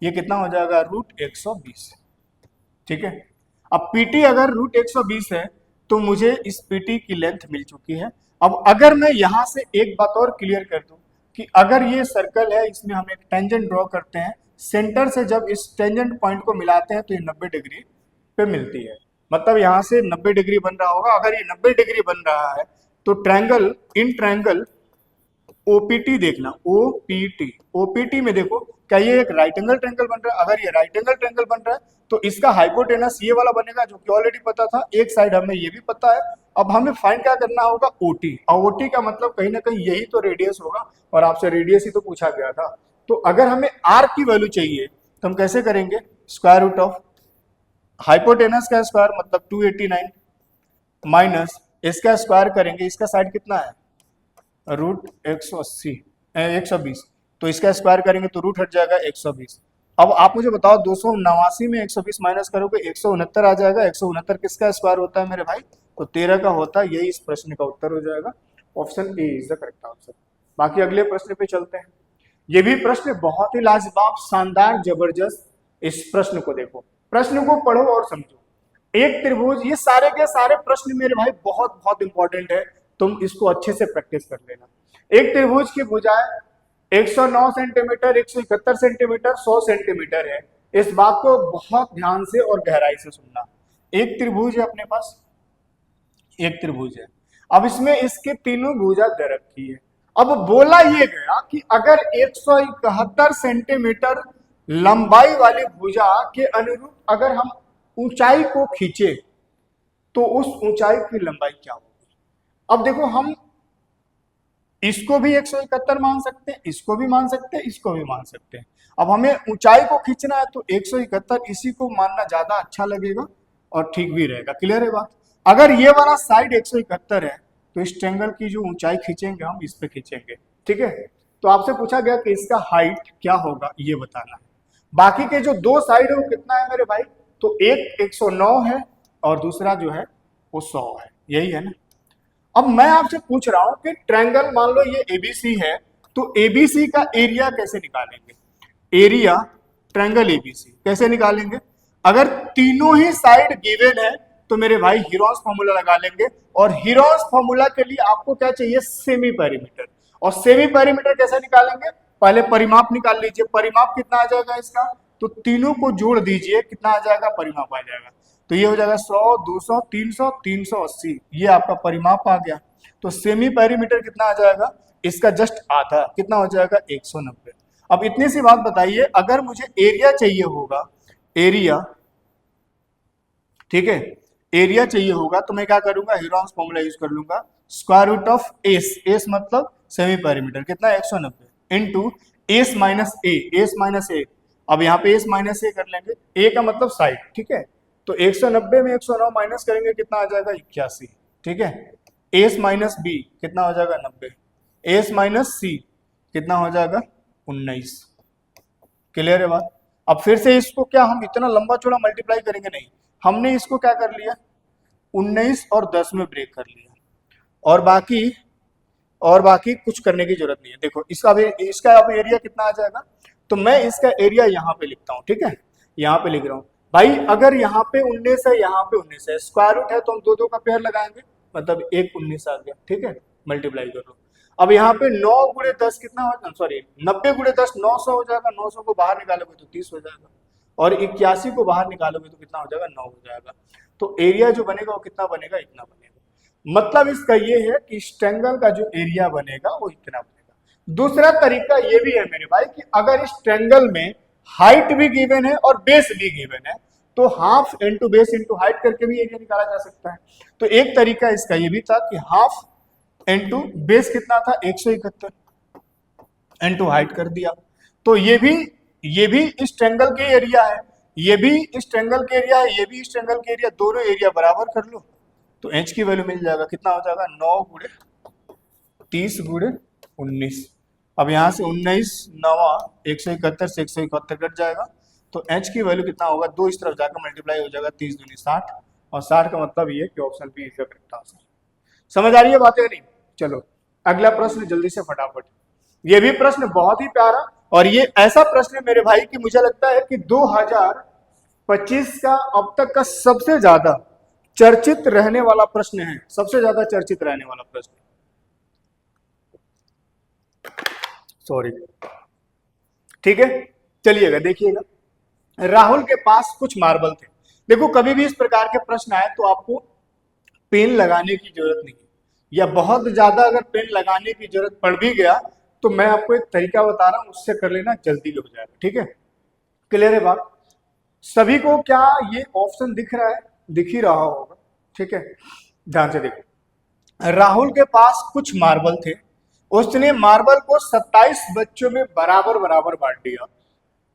ये कितना हो जाएगा, रूट 120। ठीक है, अब पीटी अगर रूट 120 है तो मुझे इस पीटी की लेंथ मिल चुकी है। अब अगर मैं यहां से एक बात और क्लियर कर दूं कि अगर ये सर्कल है, इसमें हम एक टेंजेंट ड्रॉ करते हैं, सेंटर से जब इस टेंजेंट पॉइंट को मिलाते हैं तो ये 90 डिग्री पे मिलती है, मतलब यहां से 90 डिग्री बन रहा होगा। अगर ये 90 डिग्री बन रहा है तो ट्रायंगल, इन ट्रायंगल ओपीटी देखना, ओपीटी, ओपीटी में देखो क्या ये एक राइट एंगल ट्रायंगल बन रहा है, अगर ये राइट एंगल ट्रायंगल बन रहा है तो इसका हाइपोटेनस ये वाला बनेगा, जो कि ऑलरेडी पता था, एक साइड हमें ये भी पता है। अब हमें फाइंड क्या करना होगा, ओटी, और ओटी का मतलब कहीं ना कहीं यही तो रेडियस होगा, और आपसे रेडियस ही तो पूछा गया था। तो अगर हमें आर की वैल्यू चाहिए तो हम कैसे करेंगे, स्क्वायर रूट ऑफ हाइपोटेनस का स्क्वायर मतलब 289 माइनस इसका स्क्वायर करेंगे, इसका साइड कितना है, रूट 180 120, तो इसका स्क्वायर करेंगे तो रूट हट जाएगा 120। अब आप मुझे बताओ 289 में 120 माइनस करोगे 169 आ जाएगा, 169 किसका स्क्वायर होता है मेरे भाई, तो 13 का होता है। यही इस प्रश्न का उत्तर हो जाएगा, option A is the correct answer. बाकी अगले प्रश्न पे चलते हैं। ये भी प्रश्न बहुत ही लाजवाब, शानदार, जबरदस्त। इस प्रश्न को देखो, प्रश्न को पढ़ो और समझो। एक त्रिभुज, ये सारे के सारे प्रश्न मेरे भाई बहुत बहुत इंपॉर्टेंट है, तुम इसको अच्छे से प्रैक्टिस कर लेना। एक त्रिभुज की भुजाएं 109 सेंटीमीटर, 171 सेंटीमीटर, 100 सेंटीमीटर है। इस बात को बहुत ध्यान से और गहराई से सुनना। एक त्रिभुज है अपने पास, एक त्रिभुज है, अब इसमें इसके तीनों भुजा दे रखी है। अब बोला ये गया कि अगर 171 सेंटीमीटर लंबाई वाली भुजा के अनुरूप अगर हम ऊंचाई को खींचे तो उस ऊंचाई की लंबाई क्या होगी। अब देखो, हम इसको भी 171 मान सकते हैं, इसको भी मान सकते हैं, इसको भी मान सकते हैं। अब हमें ऊंचाई को खींचना है तो 171 इसी को मानना ज्यादा अच्छा लगेगा और ठीक भी रहेगा। क्लियर है बात। अगर ये वाला साइड 171 है तो इस ट्रायंगल की जो ऊंचाई खींचेंगे हम इस पे खींचेंगे। ठीक है, तो आपसे पूछा गया कि इसका हाइट क्या होगा ये बताना है। बाकी के जो दो साइड है वो कितना है मेरे भाई, तो एक 109 है और दूसरा जो है वो 100 है, यही है ना। अब मैं आपसे पूछ रहा हूं कि ट्रायंगल, मान लो ये एबीसी है, तो एबीसी का एरिया कैसे निकालेंगे, एरिया ट्रायंगल एबीसी कैसे निकालेंगे। अगर तीनों ही साइड गिवन है तो मेरे भाई हीरोन्स फॉर्मूला लगा लेंगे, और हीरोन्स फॉर्मूला के लिए आपको क्या चाहिए, सेमी पेरीमीटर। और सेमी पेरीमीटर कैसे निकालेंगे, पहले परिमाप निकाल लीजिए। परिमाप कितना आ जाएगा इसका, तो तीनों को जोड़ दीजिए, कितना आ जाएगा, परिमाप आ जाएगा। तो ये हो जाएगा 100, 200, 300, 380, ये आपका परिमाप आ गया। तो सेमी पेरीमीटर कितना आ जाएगा, इसका जस्ट आधा, कितना हो जाएगा, 190। अब इतनी सी बात बताइए, अगर मुझे एरिया चाहिए होगा, एरिया, ठीक है, एरिया चाहिए होगा तो मैं क्या करूंगा, हीरोन्स फॉर्मूला यूज कर लूंगा, square root of S, S मतलब सेमी पेरीमीटर कितना 190 into S minus A, S minus A, अब यहाँ पे एस माइनस ए कर लेंगे, ए का मतलब साइड, ठीक है, तो 190 में 109 माइनस करेंगे कितना आ जाएगा 81, ठीक है, एस माइनस बी कितना हो जाएगा 90, एस माइनस सी कितना हो जाएगा 19। क्लियर है बात। अब फिर से इसको क्या हम इतना लंबा चौड़ा मल्टीप्लाई करेंगे, नहीं, हमने इसको क्या कर लिया 19 और 10 में ब्रेक कर लिया, और बाकी कुछ करने की जरूरत नहीं है। देखो इसका अब एरिया कितना आ जाएगा, तो मैं इसका एरिया यहाँ पे लिखता हूँ, ठीक है, यहाँ पे लिख रहा हूँ भाई, अगर यहाँ पे 19 है, यहाँ पे 19 है, स्क्वायर रूट है तो हम दो दो का पेयर लगाएंगे, मतलब एक 19 आ गया, ठीक है, मल्टीप्लाई कर लो। अब यहाँ पे 9 गुणे 10 कितना हो, सॉरी 90 गुणे 10 900 हो जाएगा, 900 को बाहर निकालोगे तो 30 हो जाएगा, और 81 को बाहर निकालोगे तो कितना हो जाएगा 9 हो जाएगा। तो एरिया जो बनेगा वो कितना बनेगा, इतना बनेगा। मतलब इसका ये है कि इस ट्रायंगल का जो एरिया बनेगा वो इतना बनेगा। दूसरा तरीका ये भी है मेरे भाई कि अगर इस ट्रायंगल में हाइट भी गिवन है और बेस भी गिवन है तो half into base into height करके भी एरिया निकाला जा सकता है। तो एक तरीका इसका ये भी था कि हाफ इंटू बेस कितना था 171 इंटू हाइट कर दिया, तो ये भी इस ट्रायंगल के एरिया है, ये भी इस ट्रायंगल के एरिया है, ये भी इस ट्रायंगल के एरिया, दोनों एरिया बराबर कर लो तो एच की वैल्यू मिल जाएगा, कितना हो जाएगा 9 गुणे 30 गुणे 19। अब यहां से 19 नवा 171 से 171 कट जाएगा, तो एच की वैल्यू कितना होगा, दो इस तरफ जाकर मल्टीप्लाई हो जाएगा, 30 दूनी 60, और 60 का मतलब ये कि option B is the correct answer. समझ आ रही है बातें नहीं। चलो अगला प्रश्न जल्दी से फटाफट, ये भी प्रश्न बहुत ही प्यारा, और ये ऐसा प्रश्न है मेरे भाई कि मुझे लगता है कि 2025 का अब तक का सबसे ज्यादा चर्चित रहने वाला प्रश्न है, सबसे ज्यादा चर्चित रहने वाला प्रश्न, सॉरी, ठीक है। चलिएगा देखिएगा, राहुल के पास कुछ मार्बल थे। देखो कभी भी इस प्रकार के प्रश्न आए तो आपको पेन लगाने की जरूरत नहीं है, या बहुत ज्यादा अगर पेन लगाने की जरूरत पड़ भी गया तो मैं आपको एक तरीका बता रहा हूं, उससे कर लेना, जल्दी हो जाएगा, ठीक है। क्लियर है बात सभी को। क्या ये ऑप्शन दिख रहा है, दिख ही रहा होगा, ठीक है, ध्यान से देखो। राहुल के पास कुछ मार्बल थे, उसने मार्बल को 27 बच्चों में बराबर बराबर बांट दिया,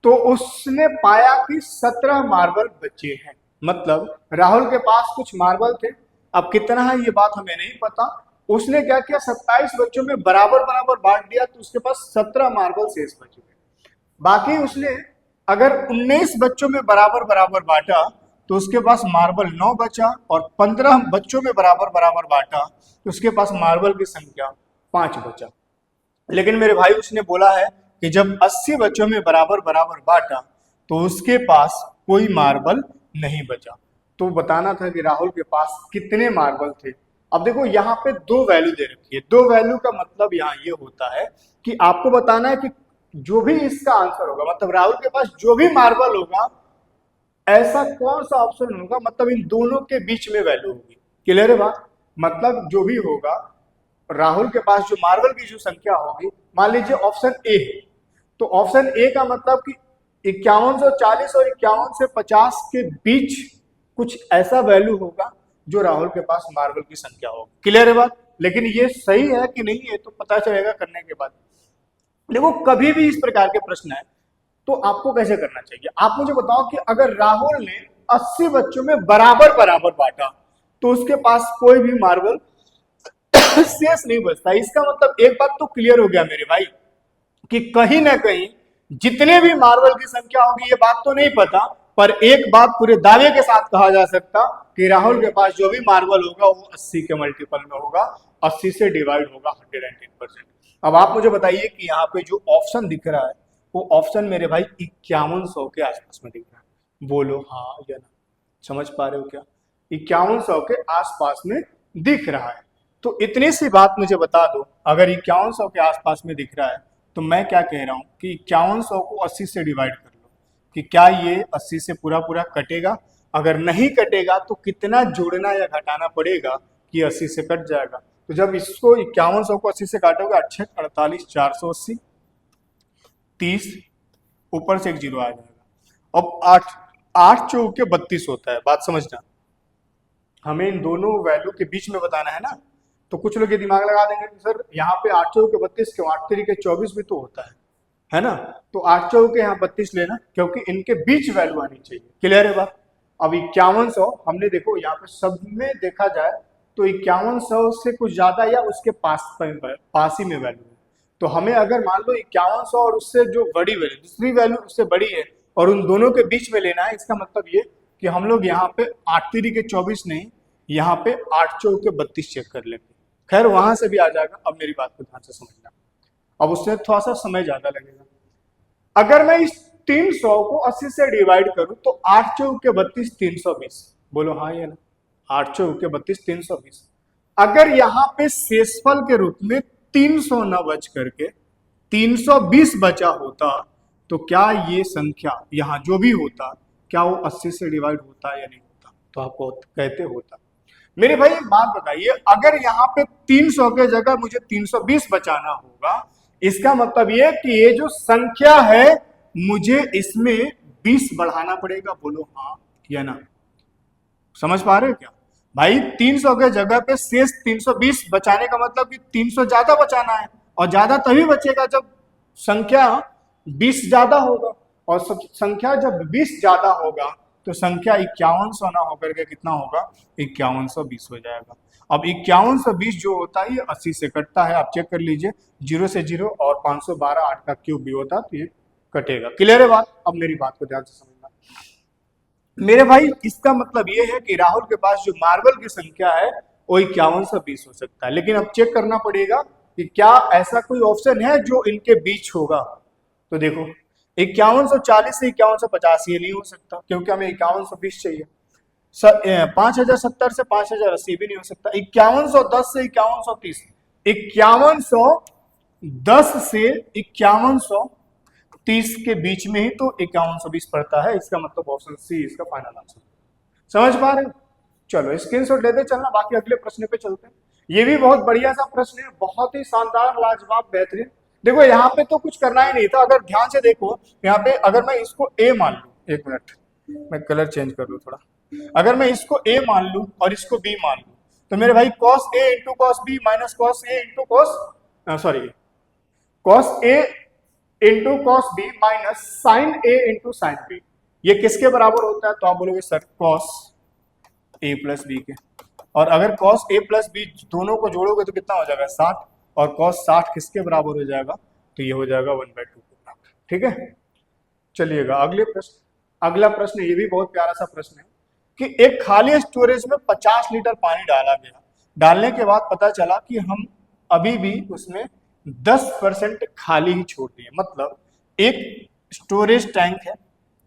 तो उसने पाया कि 17 मार्बल बचे हैं। मतलब राहुल के पास कुछ मार्बल थे, अब कितना है ये बात हमें नहीं पता, उसने क्या किया 27 बच्चों में बराबर बराबर बांट दिया, तो उसके पास 17 मार्बल शेष बचे हुए। बाकी उसने अगर 19 बच्चों में बराबर बराबर बांटा तो उसके पास मार्बल 9 बचा, और 15 बच्चों में बराबर बराबर बांटा तो उसके पास मार्बल की संख्या 5 बचा। लेकिन मेरे भाई उसने बोला है कि जब 80 बच्चों में बराबर बराबर बांटा तो उसके पास कोई मार्बल नहीं बचा। तो बताना था कि राहुल के पास कितने मार्बल थे। अब देखो यहाँ पे दो वैल्यू दे रखी है, दो वैल्यू का मतलब यहाँ ये होता है कि आपको बताना है कि जो भी इसका आंसर होगा, मतलब राहुल के पास जो भी मार्बल होगा ऐसा कौन सा ऑप्शन होगा, मतलब इन दोनों के बीच में वैल्यू होगी। क्लियर है बात, मतलब जो भी होगा राहुल के पास जो मार्बल की जो संख्या होगी, मान लीजिए ऑप्शन ए है, तो ऑप्शन ए का मतलब कि 5140 और 51 से 50 के बीच कुछ ऐसा वैल्यू होगा जो राहुल के पास मार्बल की संख्या होगी। क्लियर है बात, लेकिन ये सही है कि नहीं है तो पता चलेगा करने के बाद। देखो कभी भी इस प्रकार के प्रश्न है तो आपको कैसे करना चाहिए, आप मुझे बताओ कि अगर राहुल ने 80 बच्चों में बराबर बराबर बांटा तो उसके पास कोई भी मार्बल शेष नहीं बचता। इसका मतलब एक बात तो क्लियर हो गया मेरे भाई कि कहीं ना कहीं जितने भी मार्बल की संख्या होगी ये बात तो नहीं पता, पर एक बात पूरे दावे के साथ कहा जा सकता कि राहुल के पास जो भी मार्बल होगा वो 80 के मल्टीपल में होगा, 80 से डिवाइड होगा 110%। अब आप मुझे बताइए कि यहाँ पे जो ऑप्शन दिख रहा है वो ऑप्शन मेरे भाई 5100 के आसपास में दिख रहा है, बोलो हाँ या ना, समझ पा रहे हो क्या, 5100 के आसपास में दिख रहा है। तो इतनी सी बात मुझे बता दो, अगर 5100 के आसपास में दिख रहा है तो मैं क्या कह रहा हूं कि 5100 को 80 से डिवाइड कर लो, कि क्या ये 80 से पूरा पूरा कटेगा, अगर नहीं कटेगा तो कितना जोड़ना या घटाना पड़ेगा कि 80 से कट जाएगा। तो जब इसको 5100 को 80 से काटोगे 8 48 480 30, ऊपर से एक जीरो आ जाएगा। अब 8 8 चौके 32 होता है, बात समझना, हमें इन दोनों वैल्यू के बीच में बताना है ना। तो कुछ लोग ये दिमाग लगा देंगे कि सर यहाँ पे 8 चौके 32 क्यों, 8 तिरिके 24 भी तो होता है ना। तो 8 चौके यहाँ 32 लेना, क्योंकि इनके बीच वैल्यू आनी चाहिए। क्लियर है बात। अब 5100 हमने देखो यहाँ पे सब में देखा जाए तो 5100 से कुछ ज्यादा या उसके पास ही में वैल्यू है। तो हमें अगर मान लो 5100 और उससे जो बड़ी वैल्यू, दूसरी वैल्यू उससे बड़ी है और उन दोनों के बीच में लेना है, इसका मतलब ये कि हम लोग यहाँ पे 8 तिरिके 24 नहीं, यहाँ पे 8 चौके 32 चेक कर लेंगे। खैर वहां से भी आ जाएगा। अब मेरी बात को ध्यान से समझना, अब उससे थोड़ा सा समय ज्यादा लगेगा। अगर मैं इस 300 को 80 से डिवाइड करूं तो 8 चौके 32 320, बोलो हाँ या ना। 8 चौके 32 320। अगर यहाँ पे शेषफल के रूप में 300 न बच करके 320 बचा होता तो क्या ये संख्या यहाँ जो भी होता, क्या वो 80 से डिवाइड होता या नहीं होता? तो आपको कहते होता। मेरे भाई एक बात बताइए, अगर यहाँ पे 300 के जगह मुझे 320 बचाना होगा, इसका मतलब ये कि ये जो संख्या है मुझे इसमें 20 बढ़ाना पड़ेगा। बोलो हाँ या ना। समझ पा रहे हो क्या भाई? 300 के जगह पे शेष 320 बचाने का मतलब कि 300 ज्यादा बचाना है, और ज्यादा तभी बचेगा जब संख्या 20 ज्यादा होगा, और संख्या जब 20 ज्यादा होगा तो संख्या 5100 ना होकर के कितना होगा, 5120 हो जाएगा। अब 5120 जो होता है ये 80 से कटता है, आप चेक कर लीजिए, 0 से 0 और 512 8 का क्यूब भी होता तो ये कटेगा। क्लियर है बात? अब मेरी बात को ध्यान से समझना मेरे भाई। इसका मतलब ये है कि राहुल के पास जो मार्बल की संख्या है वो 5120 हो सकता है, लेकिन अब चेक करना पड़ेगा कि क्या ऐसा कोई ऑप्शन है जो इनके बीच होगा। तो देखो 5140 से 5150 ये नहीं हो सकता, क्योंकि हमें 5120 चाहिए। 5070 से 5080 भी नहीं हो सकता। 5110 से 5130, 5110 से 5130 के बीच में ही तो 5120 पड़ता है। इसका मतलब ऑप्शन सी इसका फाइनल आंसर। समझ पा रहे हो? चलो स्क्रीनशॉट लेते चलना, बाकी अगले प्रश्न पे चलते हैं। ये भी बहुत बढ़िया सा प्रश्न है, बहुत ही शानदार, लाजवाब, बेहतरीन। देखो यहाँ पे तो कुछ करना ही नहीं था, अगर ध्यान से देखो यहाँ पे, अगर मैं इसको ए मान लू, एक मिनट मैं कलर चेंज कर लू थोड़ा, अगर मैं इसको ए मान लू और इसको बी मान लू तो मेरे भाई cos a into cos B minus cos A into cos sorry cos A into cos B minus sine A into sine B, ये किसके बराबर होता है? तो आप बोलोगे sir cos A plus B के। और अगर कॉस ए प्लस बी दोनों को जोड़ोगे तो कितना हो जाएगा 60, और कॉस 60 किसके बराबर हो जाएगा? तो ये हो जाएगा 1/2 के बराबर। ठीक है, चलिएगा अगले प्रश्न। अगला प्रश्न ये भी बहुत प्यारा सा प्रश्न है कि एक खाली स्टोरेज में 50 लीटर पानी डाला गया, डालने के बाद पता चला कि हम अभी भी उसमें 10% खाली ही छोड़ दिए। मतलब एक स्टोरेज टैंक है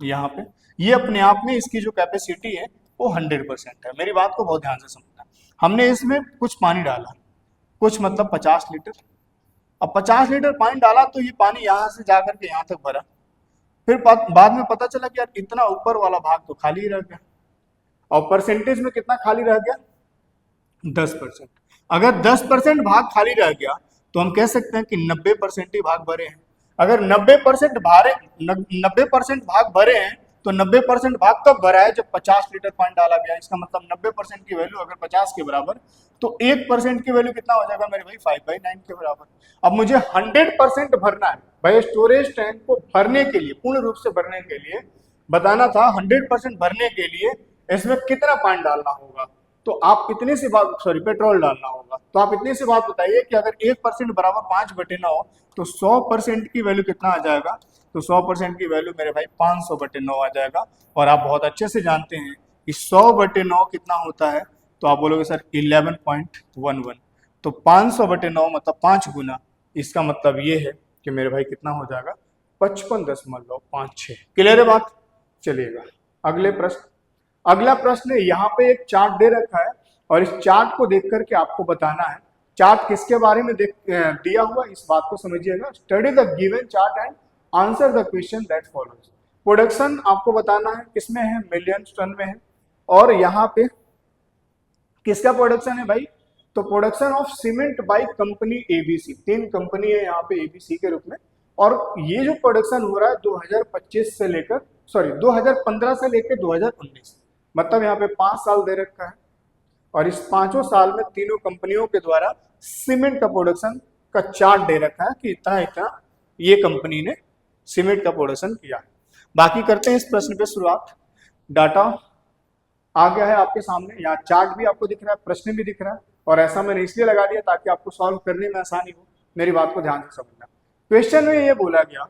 यहाँ पे, ये अपने आप में इसकी जो कैपेसिटी है वो 100% है। मेरी बात को बहुत ध्यान से समझना। हमने इसमें कुछ पानी डाला, कुछ मतलब 50 लीटर। अब 50 लीटर पानी डाला तो ये पानी यहाँ से जाकर के यहाँ तक भरा, फिर बाद में पता चला कि यार इतना ऊपर वाला भाग तो खाली ही रह गया। और परसेंटेज में कितना खाली रह गया? 10%। अगर 10% भाग खाली रह गया तो हम कह सकते हैं कि 90% ही भाग भरे हैं। अगर 90% भाग भरे हैं तो 90% भाग तब भरा है जब 50 लीटर पानी डाला गया। इसका मतलब 90% की वैल्यू अगर 50 के बराबर तो 1% की वैल्यू कितना हो जाएगा मेरे भाई? 5/9 के बराबर। अब मुझे 100% भरना है भाई, स्टोरेज टैंक को भरने के लिए, पूर्ण रूप से भरने के लिए बताना था। 100% भरने के लिए इसमें कितना पानी डालना होगा? तो आप इतनी सी बात, सॉरी पेट्रोल डालना होगा। तो आप इतनी सी बात बताइए कि अगर 1% बराबर 5/9 तो 100% की वैल्यू कितना आ जाएगा? तो 100% की वैल्यू मेरे भाई 500/9 आ जाएगा। और आप बहुत अच्छे से जानते हैं कि 100/9 कितना होता है? तो आप बोलोगे सर 11.11। तो 500/9 मतलब 5 गुना। इसका मतलब ये है कि मेरे भाई कितना हो जाएगा? 55.56। क्लियर है बात? चलिएगा अगले प्रश्न। अगला प्रश्न यहाँ पे एक चार्ट दे रखा है और इस चार्ट को देख करके आपको बताना है। चार्ट किसके बारे में दिया हुआ, इस बात को समझिएगा। Study the given chart and answer the question that follows. Production आपको बताना है किसमें है? मिलियन टन में है। और यहाँ पे किसका प्रोडक्शन है भाई? तो production of cement by company ABC. 3 company है यहाँ पे एबीसी के रूप में। और ये जो प्रोडक्शन हो रहा है 2025 से लेकर 2015 से लेकर 2019, मतलब यहाँ पे 5 साल दे रखा है। और इस 5 साल में तीनों कंपनियों के द्वारा सीमेंट का प्रोडक्शन का चार्ट दे रखा है कि इतना इतना ये कंपनी ने सीमेंट का प्रोडक्शन किया। बाकी करते हैं इस प्रश्न पे शुरुआत। डाटा आ गया है आपके सामने, यहाँ चार्ट भी आपको दिख रहा है, प्रश्न भी दिख रहा है, और ऐसा मैंने इसलिए लगा दिया ताकि आपको सॉल्व करने में आसानी हो। मेरी बात को ध्यान से समझना। क्वेश्चन में ये बोला गया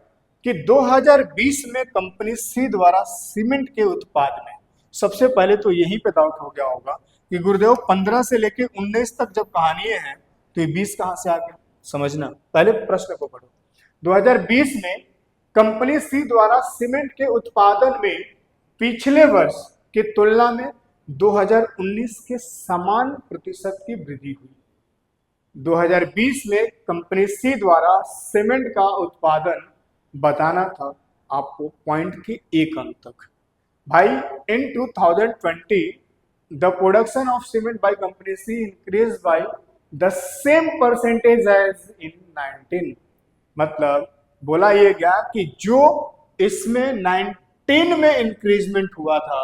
कि 2020 में कंपनी सी द्वारा सीमेंट के उत्पाद में, सबसे पहले तो यहीं पे डाउट हो गया होगा कि गुरुदेव 15 से लेके 19 तक जब कहानी है तो ये 20 कहां से आ गया। समझना, पहले प्रश्न को पढ़ो। 2020 में कंपनी सी द्वारा सीमेंट के उत्पादन में पिछले वर्ष की तुलना में 2019 के समान प्रतिशत की वृद्धि हुई। 2020 में कंपनी सी द्वारा सीमेंट का उत्पादन बताना था आपको पॉइंट के एक अंक तक। भाई in 2020 the production of cement by company C increase by the same percentage as in 19। मतलब बोला ये गया कि जो इसमें 19 में इंक्रीजमेंट हुआ था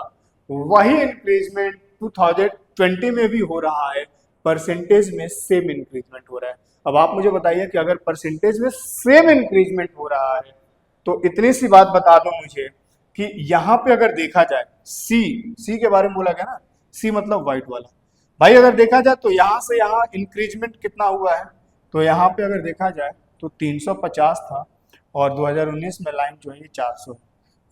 वही इंक्रीजमेंट 2020 में भी हो रहा है, परसेंटेज में सेम इंक्रीजमेंट हो रहा है। अब आप मुझे बताइए कि अगर परसेंटेज में सेम इंक्रीजमेंट हो रहा है तो इतनी सी बात बता दो मुझे कि यहां पे अगर देखा जाए सी के बारे में बोला गया ना, सी मतलब व्हाइट वाला। भाई अगर देखा जाए तो यहां से यहां इंक्रीजमेंट कितना हुआ है, तो यहां पे अगर देखा जाए तो 350 था और 2019 में लाइन जो है ये 400 है।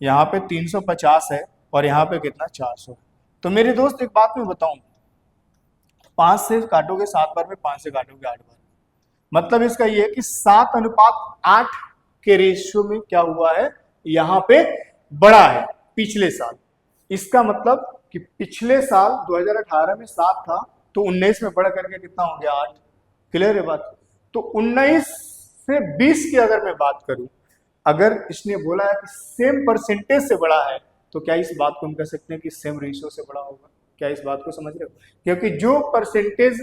यहाँ पे 350 है और यहाँ पे कितना 400 है। तो मेरे दोस्त एक बात मैं बताऊं, 5 से काटोगे 7 बार में, 5 से काटोगे 8 बार में। मतलब इसका ये है कि 7:8 के रेशियो में क्या हुआ है, यहाँ पे बड़ा है पिछले साल। इसका मतलब कि पिछले साल 2018 में 7 था तो 19 में बढ़ करके कितना हो गया 8। क्लियर है बात। तो 19 से 20 की अगर मैं बात करूं, अगर इसने बोला है कि सेम परसेंटेज से बड़ा है तो क्या इस बात को हम कह सकते हैं कि सेम रेशियो से बड़ा होगा। क्या इस बात को समझ रहे हो? क्योंकि जो परसेंटेज,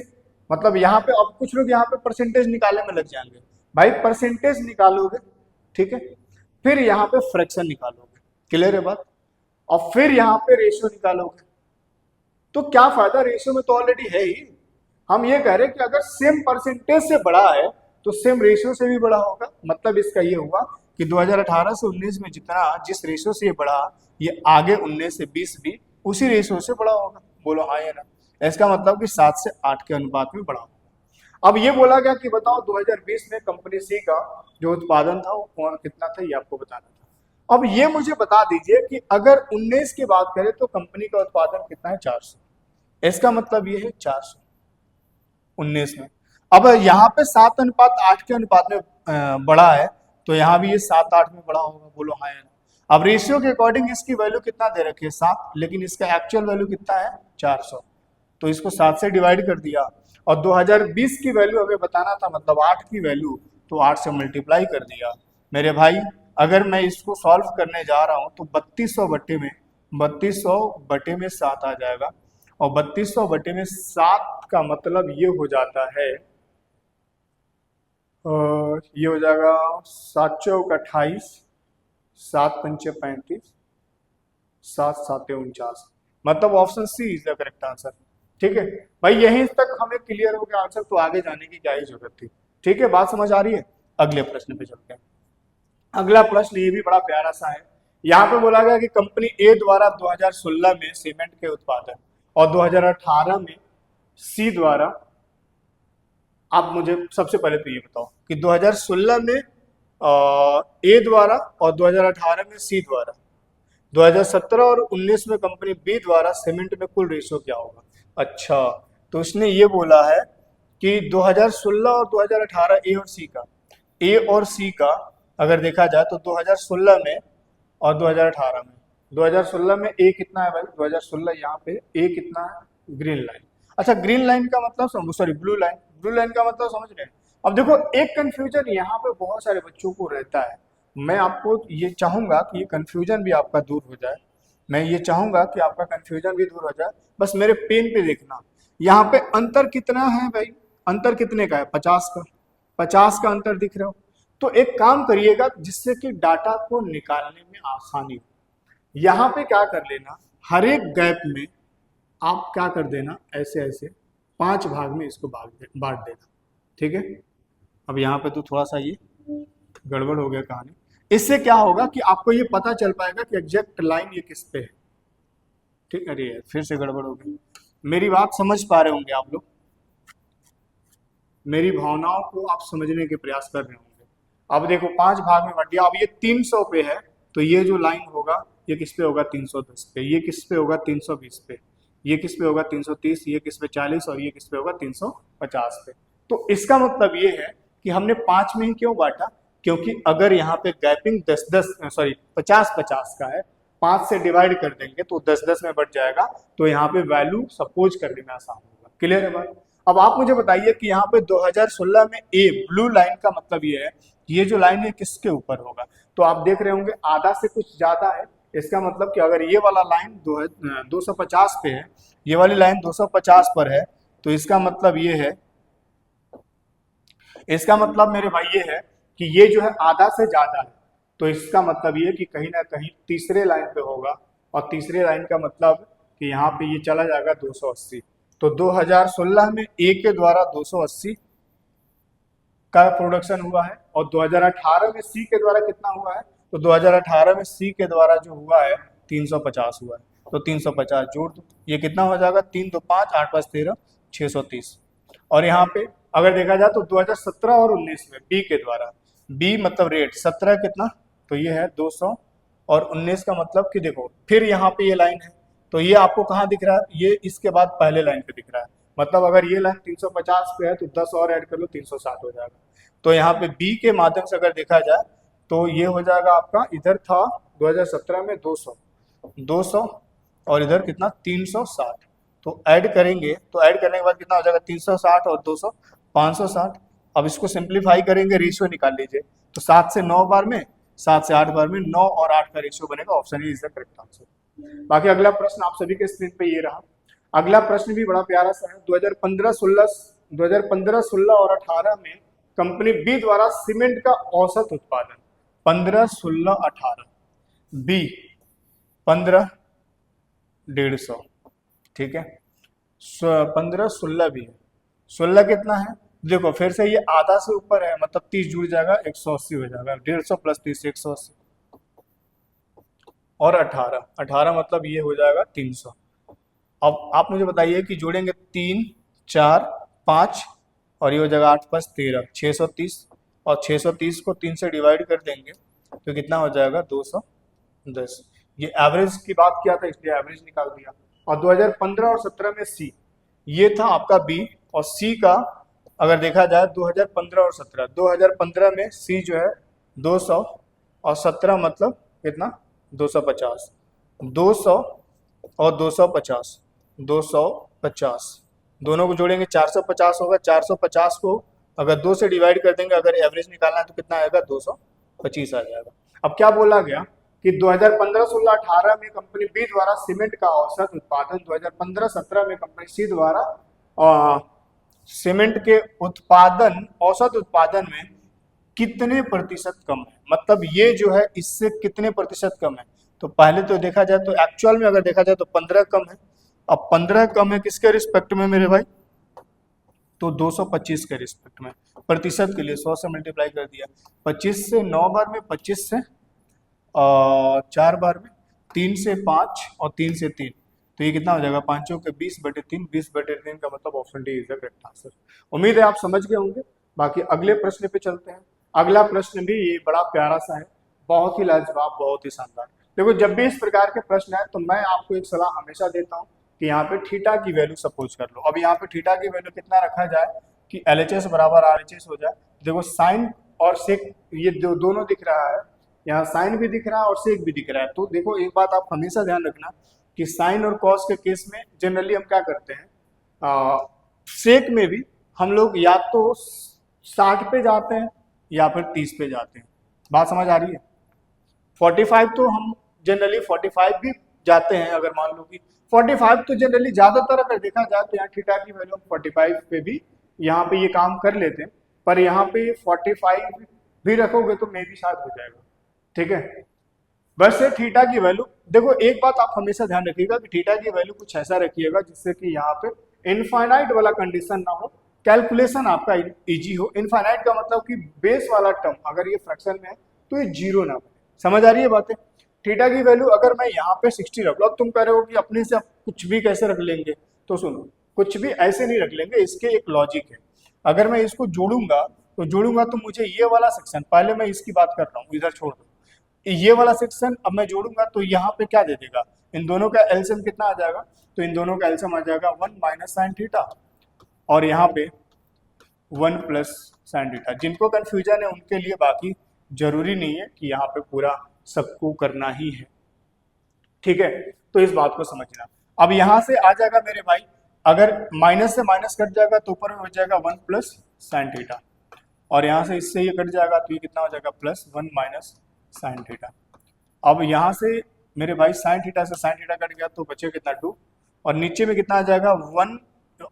मतलब यहाँ पे अब कुछ लोग यहाँ पे परसेंटेज निकालने में लग जाएंगे। भाई परसेंटेज निकालोगे, ठीक है, फिर यहाँ पे फ्रैक्शन निकालोगे, क्लियर है बात, और फिर यहाँ पे रेशियो निकालोगे, तो क्या फायदा, रेशियो में तो ऑलरेडी है ही। हम ये कह रहे हैं कि अगर सेम परसेंटेज से बड़ा है तो सेम रेशियो से भी बड़ा होगा। मतलब इसका ये हुआ कि 2018 से 19 में जितना जिस रेशियो से ये बढ़ा, ये आगे 19 से 20 भी उसी रेशियो से बड़ा होगा। बोलो हाँ या ना। इसका मतलब कि 7 से 8 के अनुपात में बड़ा होगा। अब ये बोला गया कि बताओ 2020 में कंपनी सी का जो उत्पादन था वो कितना था, ये आपको बताना था। अब ये मुझे बता दीजिए कि अगर 19 की बात करें तो कंपनी का उत्पादन कितना है 400। इसका मतलब ये है 400 19 में। अब यहाँ पे 7:8 के अनुपात में बड़ा है तो यहाँ भी ये 7-8 में बड़ा होगा। बोलो हाँ या ना। अब रेशियो के अकॉर्डिंग इसकी वैल्यू कितना दे रखी है 7, लेकिन इसका एक्चुअल वैल्यू कितना है 400, तो इसको 7 से डिवाइड कर दिया और 2020 की वैल्यू हमें बताना था, मतलब 8 की वैल्यू, तो 8 से मल्टीप्लाई कर दिया। मेरे भाई अगर मैं इसको सॉल्व करने जा रहा हूँ तो 3200 बटे में 7 आ जाएगा, और 3200 बटे में 7 का मतलब ये हो जाता है, और ये हो जाएगा 7 चौक 28, 7 पंचे 35, 7 साते 49। मतलब option C is the correct answer. ठीक है भाई, यहीं तक हमें क्लियर हो गया आंसर, तो आगे जाने की क्या ही जरूरत थी। ठीक है, बात समझ आ रही है। अगले प्रश्न पे चलते हैं। अगला प्रश्न ये भी बड़ा प्यारा सा है। यहाँ पे बोला गया कि कंपनी ए द्वारा 2016 में सीमेंट के उत्पादन और 2018 में सी द्वारा, आप मुझे सबसे पहले तो ये बताओ कि 2016 में ए द्वारा और 2018 में सी द्वारा, 2017 और 19 में कंपनी बी द्वारा सीमेंट में कुल रेशियो क्या होगा। अच्छा, तो उसने ये बोला है कि 2016 और 2018 ए और सी का अगर देखा जाए तो 2016 में और 2018 में, 2016 में ए कितना है भाई, 2016 यहाँ पे ए कितना है, ग्रीन लाइन। अच्छा, ग्रीन लाइन का मतलब सॉरी ब्लू लाइन का मतलब समझ रहे हैं। अब देखो एक कंफ्यूजन यहाँ पे बहुत सारे बच्चों को रहता है, मैं आपको ये चाहूंगा कि ये कंफ्यूजन भी आपका दूर हो जाए, मैं ये चाहूंगा कि आपका कंफ्यूजन भी दूर हो जाए। बस मेरे पेन पे देखना, यहाँ पे अंतर कितना है भाई, अंतर कितने का है, 50 का, 50 का अंतर दिख रहा हो। तो एक काम करिएगा जिससे कि डाटा को निकालने में आसानी हो। यहाँ पे क्या कर लेना, हर एक गैप में आप क्या कर देना, ऐसे ऐसे 5 भाग में इसको बांट देना। ठीक है, अब यहाँ पे तो थोड़ा सा ये गड़बड़ हो गया कहानी। इससे क्या होगा कि आपको ये पता चल पाएगा कि एग्जैक्ट लाइन ये किस पे है। ठीक, अरे यार फिर से गड़बड़ हो गई। मेरी बात समझ पा रहे होंगे आप लोग, मेरी भावनाओं को आप समझने के प्रयास कर रहे होंगे। अब देखो 5 भाग में बट दिया, अब ये 300 पे है, तो ये जो लाइन होगा ये किस पे होगा, 310 पे। ये किस पे होगा, 320 पे। ये किस पे होगा, 330। ये किस पे, 40। और ये किस पे होगा, 350 पे। तो इसका मतलब ये है कि हमने 5 में ही क्यों बांटा, क्योंकि अगर यहाँ पे गैपिंग 50-50 का है, 5 से डिवाइड कर देंगे तो 10-10 में बढ़ जाएगा, तो यहाँ पे वैल्यू सपोज करने में आसान होगा। क्लियर है बात। अब आप मुझे बताइए कि यहाँ पे 2016 में ए ब्लू लाइन का मतलब ये है, ये जो लाइन है किसके ऊपर होगा। तो आप देख रहे होंगे आधा से कुछ ज्यादा है, इसका मतलब कि अगर ये वाला लाइन 250 पे है, ये वाली लाइन 250 पर है, तो इसका मतलब ये है, इसका मतलब मेरे भाई ये है कि ये जो है आधा से ज्यादा है। तो इसका मतलब ये कि कहीं ना कहीं तीसरे लाइन पे होगा, और तीसरे लाइन का मतलब कि यहाँ पे ये चला जाएगा 280। तो 2016 में ए के द्वारा 280 का प्रोडक्शन हुआ है, और 2018 में सी के द्वारा कितना हुआ है, तो 2018 में सी के द्वारा जो हुआ है 350 हुआ है। तो 350 जोड़ दो, ये कितना हो जाएगा, 3 2 5 8 5 13 630। और यहाँ पे अगर देखा जाए तो 2017 और 19 में बी के द्वारा, बी मतलब रेट 17 कितना, तो ये है 200, और 19 का मतलब कि देखो फिर यहाँ पे ये लाइन है, तो ये आपको कहाँ दिख रहा है, ये इसके बाद पहले लाइन पे दिख रहा है। मतलब अगर ये लाइन 350 पे है तो 10 और ऐड कर लो, 360 हो जाएगा। तो यहाँ पे बी के माध्यम से अगर देखा जाए तो ये हो जाएगा आपका, इधर था 2017 में 200 और इधर कितना 360। तो ऐड करेंगे, तो ऐड करने के बाद कितना हो जाएगा, 360 और 200 560। अब इसको सिंप्लीफाई करेंगे, रेशियो निकाल लीजिए। तो 7 से 9 बार में, 7 से 8 बार में 9 और 8 का रेशियो बनेगा। Option is the correct answer. बाकी अगला प्रश्न आप सभी के स्क्रीन पे ये रहा। अगला प्रश्न भी बड़ा प्यारा सा है। 2015-16 और 18 में कंपनी बी द्वारा सीमेंट का औसत उत्पादन, 15-16-18, बी 15-150, ठीक है, 15-16 भी है, 16 कितना है, देखो फिर से ये आधा से ऊपर है, मतलब 30 जुड़ जाएगा, 180 हो जाएगा, 150 प्लस 30 180, और 18 मतलब ये हो जाएगा 300। अब आप मुझे बताइए कि जोड़ेंगे 3 4 5 और ये हो जाएगा 8 5 13 630, और 630 को 3 से डिवाइड कर देंगे तो कितना हो जाएगा 210। ये एवरेज की बात किया था इसलिए एवरेज निकाल दिया। और 2015 और 17 में सी, ये था आपका बी, और सी का अगर देखा जाए 2015 और 17, 2015 में सी जो है 200 और 17 मतलब कितना 250, 200 और 250, 250 दोनों को जोड़ेंगे 450 होगा। 450 को अगर 2 से डिवाइड कर देंगे, अगर एवरेज निकालना है तो कितना आएगा 225 आ जाएगा। अब क्या बोला गया कि 2015-16-18 में कंपनी बी द्वारा सीमेंट का औसत उत्पादन 2015-17 में कंपनी सी द्वारा सीमेंट के उत्पादन, औसत उत्पादन में कितने प्रतिशत कम है, मतलब ये जो है इससे कितने प्रतिशत कम है। तो पहले तो देखा जाए तो एक्चुअल में अगर देखा जाए तो 15 कम है। अब 15 कम है किसके रिस्पेक्ट में मेरे भाई, तो 225 के रिस्पेक्ट में। प्रतिशत के लिए 100 से मल्टीप्लाई कर दिया, 25 से 9 बार में, 25 से 4 बार में, 3 से 5 और 3 से 3, तो ये कितना हो जाएगा 5 के 20/3, 20/3 का मतलब option D is the correct answer. उम्मीद है आप समझ गए होंगे। बाकी अगले प्रश्न पे चलते हैं। अगला प्रश्न भी ये बड़ा प्यारा सा है, बहुत ही लाजवाब, बहुत ही शानदार। देखो जब भी इस प्रकार के प्रश्न आए तो मैं आपको एक सलाह हमेशा देता हूँ कि यहाँ पे थीटा की वैल्यू सपोज कर लो। अब यहाँ पे थीटा की वैल्यू कितना रखा जाए कि LHS बराबर RHS हो जाए। देखो साइन और सेक ये दोनों दिख रहा है, यहाँ साइन भी दिख रहा है और सेक भी दिख रहा है। तो देखो एक बात आप हमेशा ध्यान रखना कि साइन और कॉस के केस में जनरली हम क्या करते हैं, सेक में भी हम लोग या तो 60 पे जाते हैं या फिर 30 पे जाते हैं। बात समझ आ रही है। 45 तो हम जनरली 45 भी जाते हैं। अगर मान लो कि 45 तो जनरली ज्यादातर अगर देखा जाए तो यहाँ थीटा की वैल्यू 45 पे भी यहाँ पे ये काम कर लेते हैं, पर यहाँ पे 45 भी रखोगे तो मे भी शायद हो जाएगा। ठीक है, वैसे थीटा की वैल्यू देखो, एक बात आप हमेशा ध्यान रखिएगा कि थीटा की वैल्यू कुछ ऐसा रखिएगा जिससे कि यहाँ पे इनफाइनाइट वाला कंडीशन ना हो, कैलकुलेशन आपका इजी हो। इनफाइनाइट का मतलब कि बेस वाला टर्म अगर ये फ्रैक्शन में है तो ये जीरो ना बने। समझ आ रही है बातें? थीटा की वैल्यू अगर मैं यहाँ पे 60 रख लो, अब तुम कह रहे हो कि अपने से आप कुछ भी कैसे रख लेंगे, तो सुनो, कुछ भी ऐसे नहीं रख लेंगे, इसके एक लॉजिक है। अगर मैं इसको जोड़ूंगा तो मुझे ये वाला सेक्शन, पहले मैं इसकी बात कर रहा हूँ, इधर छोड़ दो, ये वाला सेक्शन अब मैं जोड़ूंगा तो यहाँ पे क्या दे देगा, इन दोनों का एलसीएम कितना आ जाएगा, तो इन दोनों का एलसीएम आ जाएगा 1 माइनस साइन थीटा, और यहाँ पे 1 प्लस साइन थीटा। जिनको कंफ्यूजन है उनके लिए, बाकी जरूरी नहीं है कि यहाँ पे पूरा सबको करना ही है, ठीक है? तो इस बात को समझना। अब यहाँ से आ जाएगा मेरे भाई, अगर माइनस से माइनस कट जाएगा तो ऊपर में हो जाएगा 1 प्लस साइन थीटा, और यहाँ से इससे ये कट जाएगा तो ये कितना हो जाएगा, प्लस 1 माइनस साइन थीटा। अब यहाँ से मेरे भाई साइन थीटा से साइन थीटा कट गया तो बचे कितना, 2, और नीचे में कितना आ जाएगा, 1।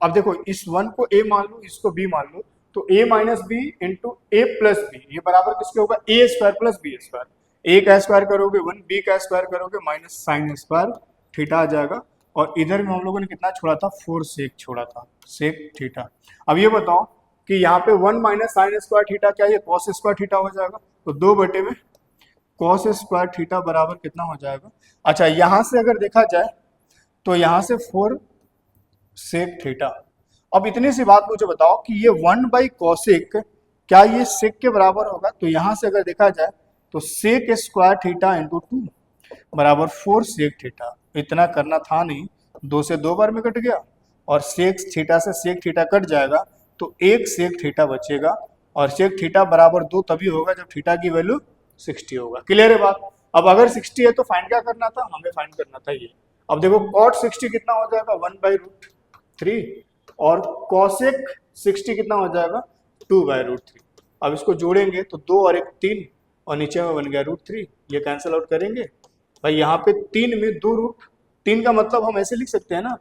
अब देखो, इस 1 को a मान लो, इसको b मान लो, तो a minus B into A plus B, ये बराबर किसके होगा, A square plus B square. A का स्क्वायर करोगे 1, बी का स्क्वायर करोगे माइनस साइन स्क्वायर थीटा आ जाएगा, और इधर में हम लोगों ने कितना छोड़ा था, 4 सेक छोड़ा था, सेक थीटा। अब ये बताओ कि यहाँ पे 1 माइनस साइन स्क्वायर थीटा क्या, ये कॉस स्क्वायर थीटा हो जाएगा, तो 2 बटे में कॉस स्क्वायर थीटा बराबर कितना हो जाएगा। अच्छा, यहां से अगर देखा जाए तो यहां से 4 सेक थीटा। अब इतनी सी बात मुझे बताओ कि ये 1 बाई कॉसेक क्या ये सेक के बराबर होगा, तो यहां से अगर देखा जाए तो सेक स्क्वायर थीटा इंटू 2 बराबर 4 सेक थीटा। इतना करना था नहीं, 2 से 2 बार में कट गया, और सेक थीटा से सेक थीटा कट जाएगा तो 1 सेक थीटा बचेगा, और सेक थीटा बराबर 2 तभी होगा जब थीटा की वैल्यू 60 होगा। क्लियर है बात? अब अगर 60 है तो फाइंड क्या करना था, हमें फाइंड करना था ये। अब देखो कॉट 60 कितना हो जाएगा, 1 बाई रूट 3, और कॉसेक 60 कितना हो जाएगा, 2 बाई रूट 3। अब इसको जोड़ेंगे तो 2 और 1 3, और नीचे में बन गया रूट 3, ये कैंसिल आउट करेंगे भाई, यहाँ पे 3 में 2 रूट 3 का मतलब हम ऐसे लिख सकते हैं ना,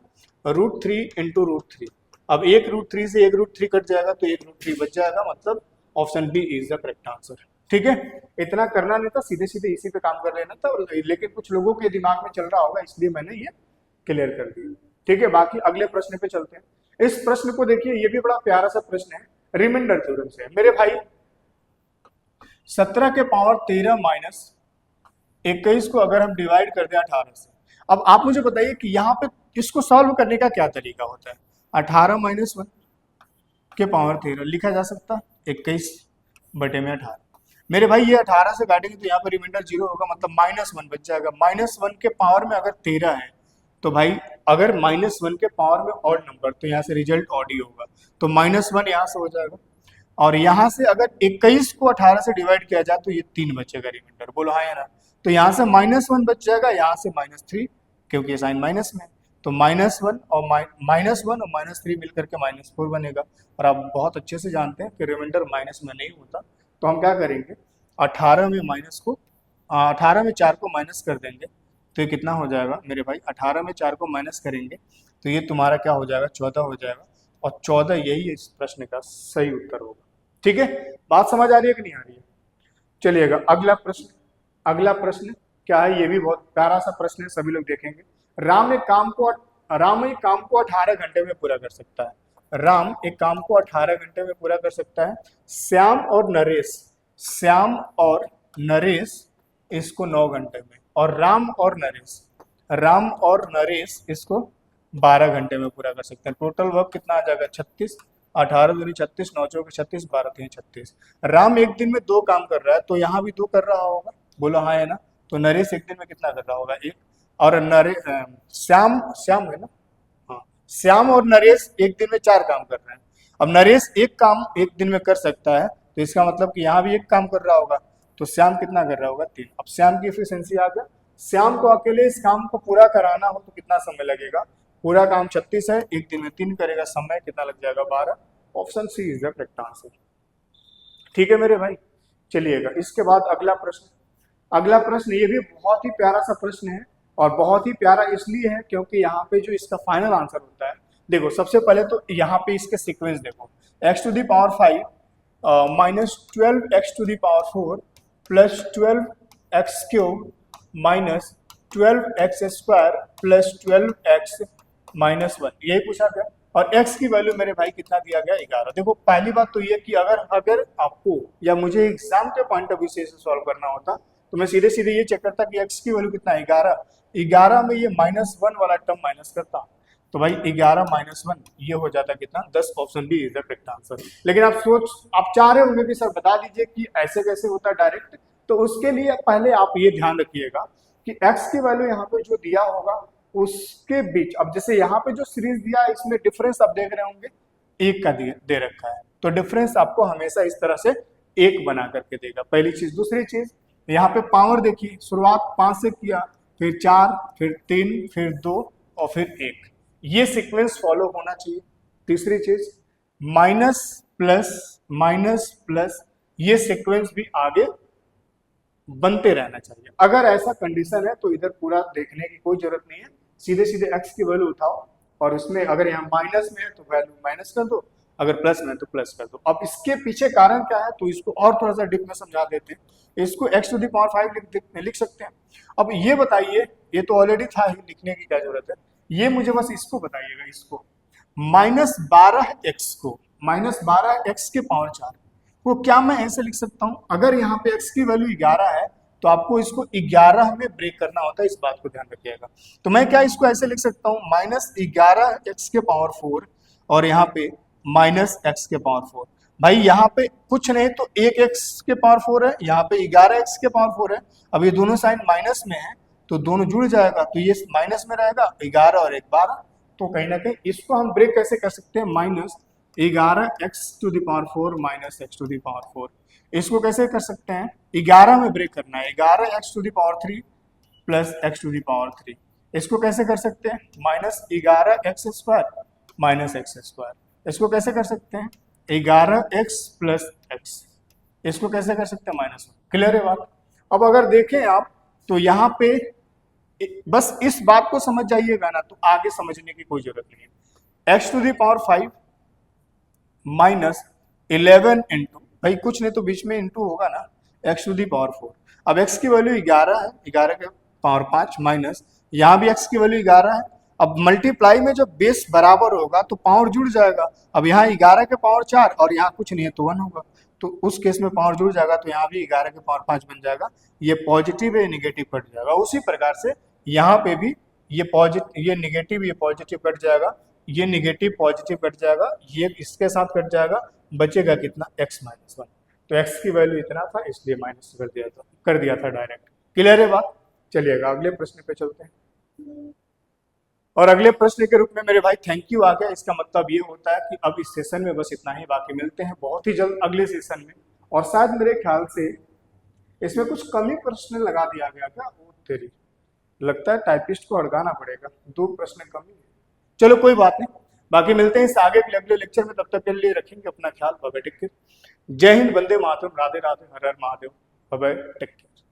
रूट 3 इंटू रूट 3। अब एक रूट 3 से एक रूट 3 कट जाएगा तो एक रूट 3 बच जाएगा, मतलब option B is the correct answer. ठीक है, इतना करना नहीं था, सीधे सीधे इसी पे काम कर लेना था, लेकिन कुछ लोगों के दिमाग में चल रहा होगा इसलिए मैंने ये क्लियर कर दिया। ठीक है, बाकी अगले प्रश्न पे चलते हैं। इस प्रश्न को देखिए, ये भी बड़ा प्यारा सा प्रश्न है, रिमाइंडर थ्योरम से। मेरे भाई 17 के पावर 13 माइनस 21 को अगर हम डिवाइड कर दें 18 से, अब आप मुझे बताइए कि यहाँ पे इसको सॉल्व करने का क्या तरीका होता है। 18 माइनस 1 के पावर 13 लिखा जा सकता है 21 बटे में 18। मेरे भाई ये 18 से काटेंगे तो यहाँ पर रिमाइंडर 0 होगा, मतलब -1 बच जाएगा। -1 के पावर में अगर 13 है तो भाई अगर -1 के पावर में ऑड नंबर, तो यहाँ से रिजल्ट ऑड ही होगा, तो -1 यहाँ से हो जाएगा, और यहाँ से अगर 21 को 18 से डिवाइड किया जाए तो ये 3 बचेगा रिमाइंडर, बोलो हाँ या ना। तो यहाँ से -1 बच जाएगा, यहाँ से -3 क्योंकि ये साइन माइनस में, तो -1 और -3 मिलकर के -4 बनेगा। और आप बहुत अच्छे से जानते हैं कि रिमाइंडर माइनस में नहीं होता, तो हम क्या करेंगे, 18 में 4 को माइनस कर देंगे तो ये कितना हो जाएगा मेरे भाई, 18 में 4 को माइनस करेंगे तो ये तुम्हारा क्या हो जाएगा, 14 हो जाएगा, और 14 यही इस प्रश्न का सही उत्तर होगा। ठीक है, बात समझ आ रही है कि नहीं आ रही है? चलिएगा अगला प्रश्न क्या है, ये भी बहुत प्यारा सा प्रश्न है, सभी लोग देखेंगे। राम एक काम को 18 घंटे में पूरा कर सकता है। राम एक काम को 18 घंटे में पूरा कर सकता है। श्याम और नरेश इसको 9 घंटे में, और राम और नरेश इसको 12 घंटे में पूरा कर सकते हैं। टोटल वर्क कितना आ जाएगा, 36, 18 दूनी 36, 9 चौके 36, 12 तीन 36। राम एक दिन में 2 काम कर रहा है, तो यहाँ भी 2 कर रहा होगा, बोलो हाँ है ना। तो नरेश एक दिन में कितना कर रहा होगा, 1, और श्याम है ना, हाँ, श्याम और नरेश एक दिन में 4 काम कर रहे हैं। अब नरेश एक काम एक दिन में कर सकता है, तो इसका मतलब कि यहाँ भी 1 काम कर रहा होगा, तो श्याम कितना कर रहा होगा, 3। अब श्याम की एफिशिएंसी आ गया। श्याम को अकेले इस काम को पूरा कराना हो तो कितना समय लगेगा, पूरा काम 36 है, एक दिन में 3 करेगा, समय कितना लग जाएगा, 12। Option C is the correct answer. ठीक है मेरे भाई, चलिएगा इसके बाद अगला प्रश्न ये भी बहुत ही प्यारा सा प्रश्न है, और बहुत ही प्यारा इसलिए है क्योंकि यहाँ पे जो इसका फाइनल आंसर होता है, देखो सबसे पहले तो यहाँ पे इसके सीक्वेंस देखो, x⁵ -12x⁴ +12x³ minus 12x² plus 12x minus 1, यही पूछा गया। और x की वैल्यू मेरे भाई कितना दिया गया, 11। देखो पहली बात तो ये कि अगर आपको या मुझे एग्जाम के पॉइंट ऑफ व्यू से इसे सॉल्व करना होता तो मैं सीधे सीधे ये चेक करता कि x की वैल्यू कितना है, 11। 11 में ये -1 वाला टर्म माइनस करता तो भाई 11 माइनस 1 ये हो जाता कितना, 10। Option B is the correct answer. लेकिन आप चाह रहे होंगे कि सर बता दीजिए कि ऐसे कैसे होता है डायरेक्ट, तो उसके लिए पहले आप ये ध्यान रखिएगा कि x की वैल्यू यहाँ पे जो दिया होगा उसके बीच, अब जैसे यहाँ पे जो सीरीज दिया है इसमें डिफरेंस आप देख रहे होंगे 1 का दे रखा है, तो डिफरेंस आपको हमेशा इस तरह से 1 बना करके देगा, पहली चीज। दूसरी चीज यहाँ पे पावर देखिए, शुरुआत 5 से किया, फिर 4, फिर 3, फिर 2 और फिर 1, ये सीक्वेंस फॉलो होना चाहिए। तीसरी चीज माइनस प्लस ये सीक्वेंस भी आगे बनते रहना चाहिए। अगर ऐसा कंडीशन है तो इधर पूरा देखने की कोई जरूरत नहीं है, सीधे सीधे x की वैल्यू उठाओ और उसमें अगर यहाँ माइनस में है तो वैल्यू माइनस कर दो, अगर प्लस में है तो प्लस कर दो। अब इसके पीछे कारण क्या है तो इसको और थोड़ा सा डीप में समझा देते हैं। इसको x⁵ लिख सकते हैं। अब ये बताइए, ये तो ऑलरेडी था ही, लिखने की क्या जरूरत है, ये मुझे बस इसको बताइएगा, इसको -12x को -12x के पावर 4 वो क्या मैं ऐसे लिख सकता हूं, अगर यहाँ पे x की वैल्यू 11 है तो आपको इसको 11 में ब्रेक करना होता है, इस बात को ध्यान रखिएगा। तो मैं क्या इसको ऐसे लिख सकता हूँ -11x के पावर 4 और यहाँ पे -x के पावर 4। भाई यहाँ पे कुछ नहीं तो 1x के पावर 4 है, यहाँ पे 11x के पावर 4 है। अब ये दोनों साइन माइनस में है तो दोनों जुड़ जाएगा, तो ये माइनस में रहेगा, 11 और 1 12। तो कहीं ना कहीं इसको हम ब्रेक कैसे कर सकते हैं, -11x⁴ माइनस x⁴। इसको कैसे कर सकते हैं, 11 में ब्रेक करना है, 11x⁴ प्लस x⁴। इसको कैसे कर सकते हैं, -11x² माइनस x²। इसको कैसे कर सकते हैं, 11x प्लस x। इसको कैसे कर सकते हैं, -1। क्लियर है बात। अब अगर देखें आप तो यहाँ पे बस इस बात को समझ जाइएगा ना, तो आगे समझने की कोई जरूरत नहीं है। x⁵ माइनस 11 इंटू, भाई कुछ नहीं तो बीच में इंटू होगा ना, x⁴। अब x की वैल्यू 11 है, 11 के पावर 5 माइनस यहाँ भी x की वैल्यू 11 है। अब मल्टीप्लाई में जब बेस बराबर होगा तो पावर जुड़ जाएगा। अब यहाँ 11 के पावर 4 और यहाँ कुछ नहीं है तो 1 होगा, तो उस केस में पावर जुड़ जाएगा, तो यहाँ भी 11 के पावर 5 बन जाएगा। ये पॉजिटिव है, ये निगेटिव कट जाएगा। उसी प्रकार से यहाँ पे भी ये निगेटिव ये पॉजिटिव कट जाएगा, ये निगेटिव पॉजिटिव कट जाएगा, ये इसके साथ कट जाएगा, बचेगा कितना, x-1। तो x की वैल्यू इतना था इसलिए माइनस कर दिया था डायरेक्ट। क्लियर है बात। चलिएगा अगले प्रश्न पे चलते हैं। और अगले प्रश्न के रूप में मेरे भाई थैंक यू आ गया। इसका मतलब ये होता है कि अब इस सेशन में बस इतना ही, बाकी मिलते हैं बहुत ही जल्द अगले सेशन में। और शायद मेरे ख्याल से इसमें कुछ कम ही प्रश्न लगा दिया गया क्या, वो तेरी लगता है टाइपिस्ट को अड़गाना पड़ेगा, 2 प्रश्न कम ही है। चलो कोई बात नहीं, बाकी मिलते हैं इस आगे के अगले लेक्चर में। तब तक के लिए रखेंगे अपना ख्याल। Bye bye, take care. जय हिंद, वंदे मातरम, राधे राधे, हर हर Mahadev. Bye bye, take care.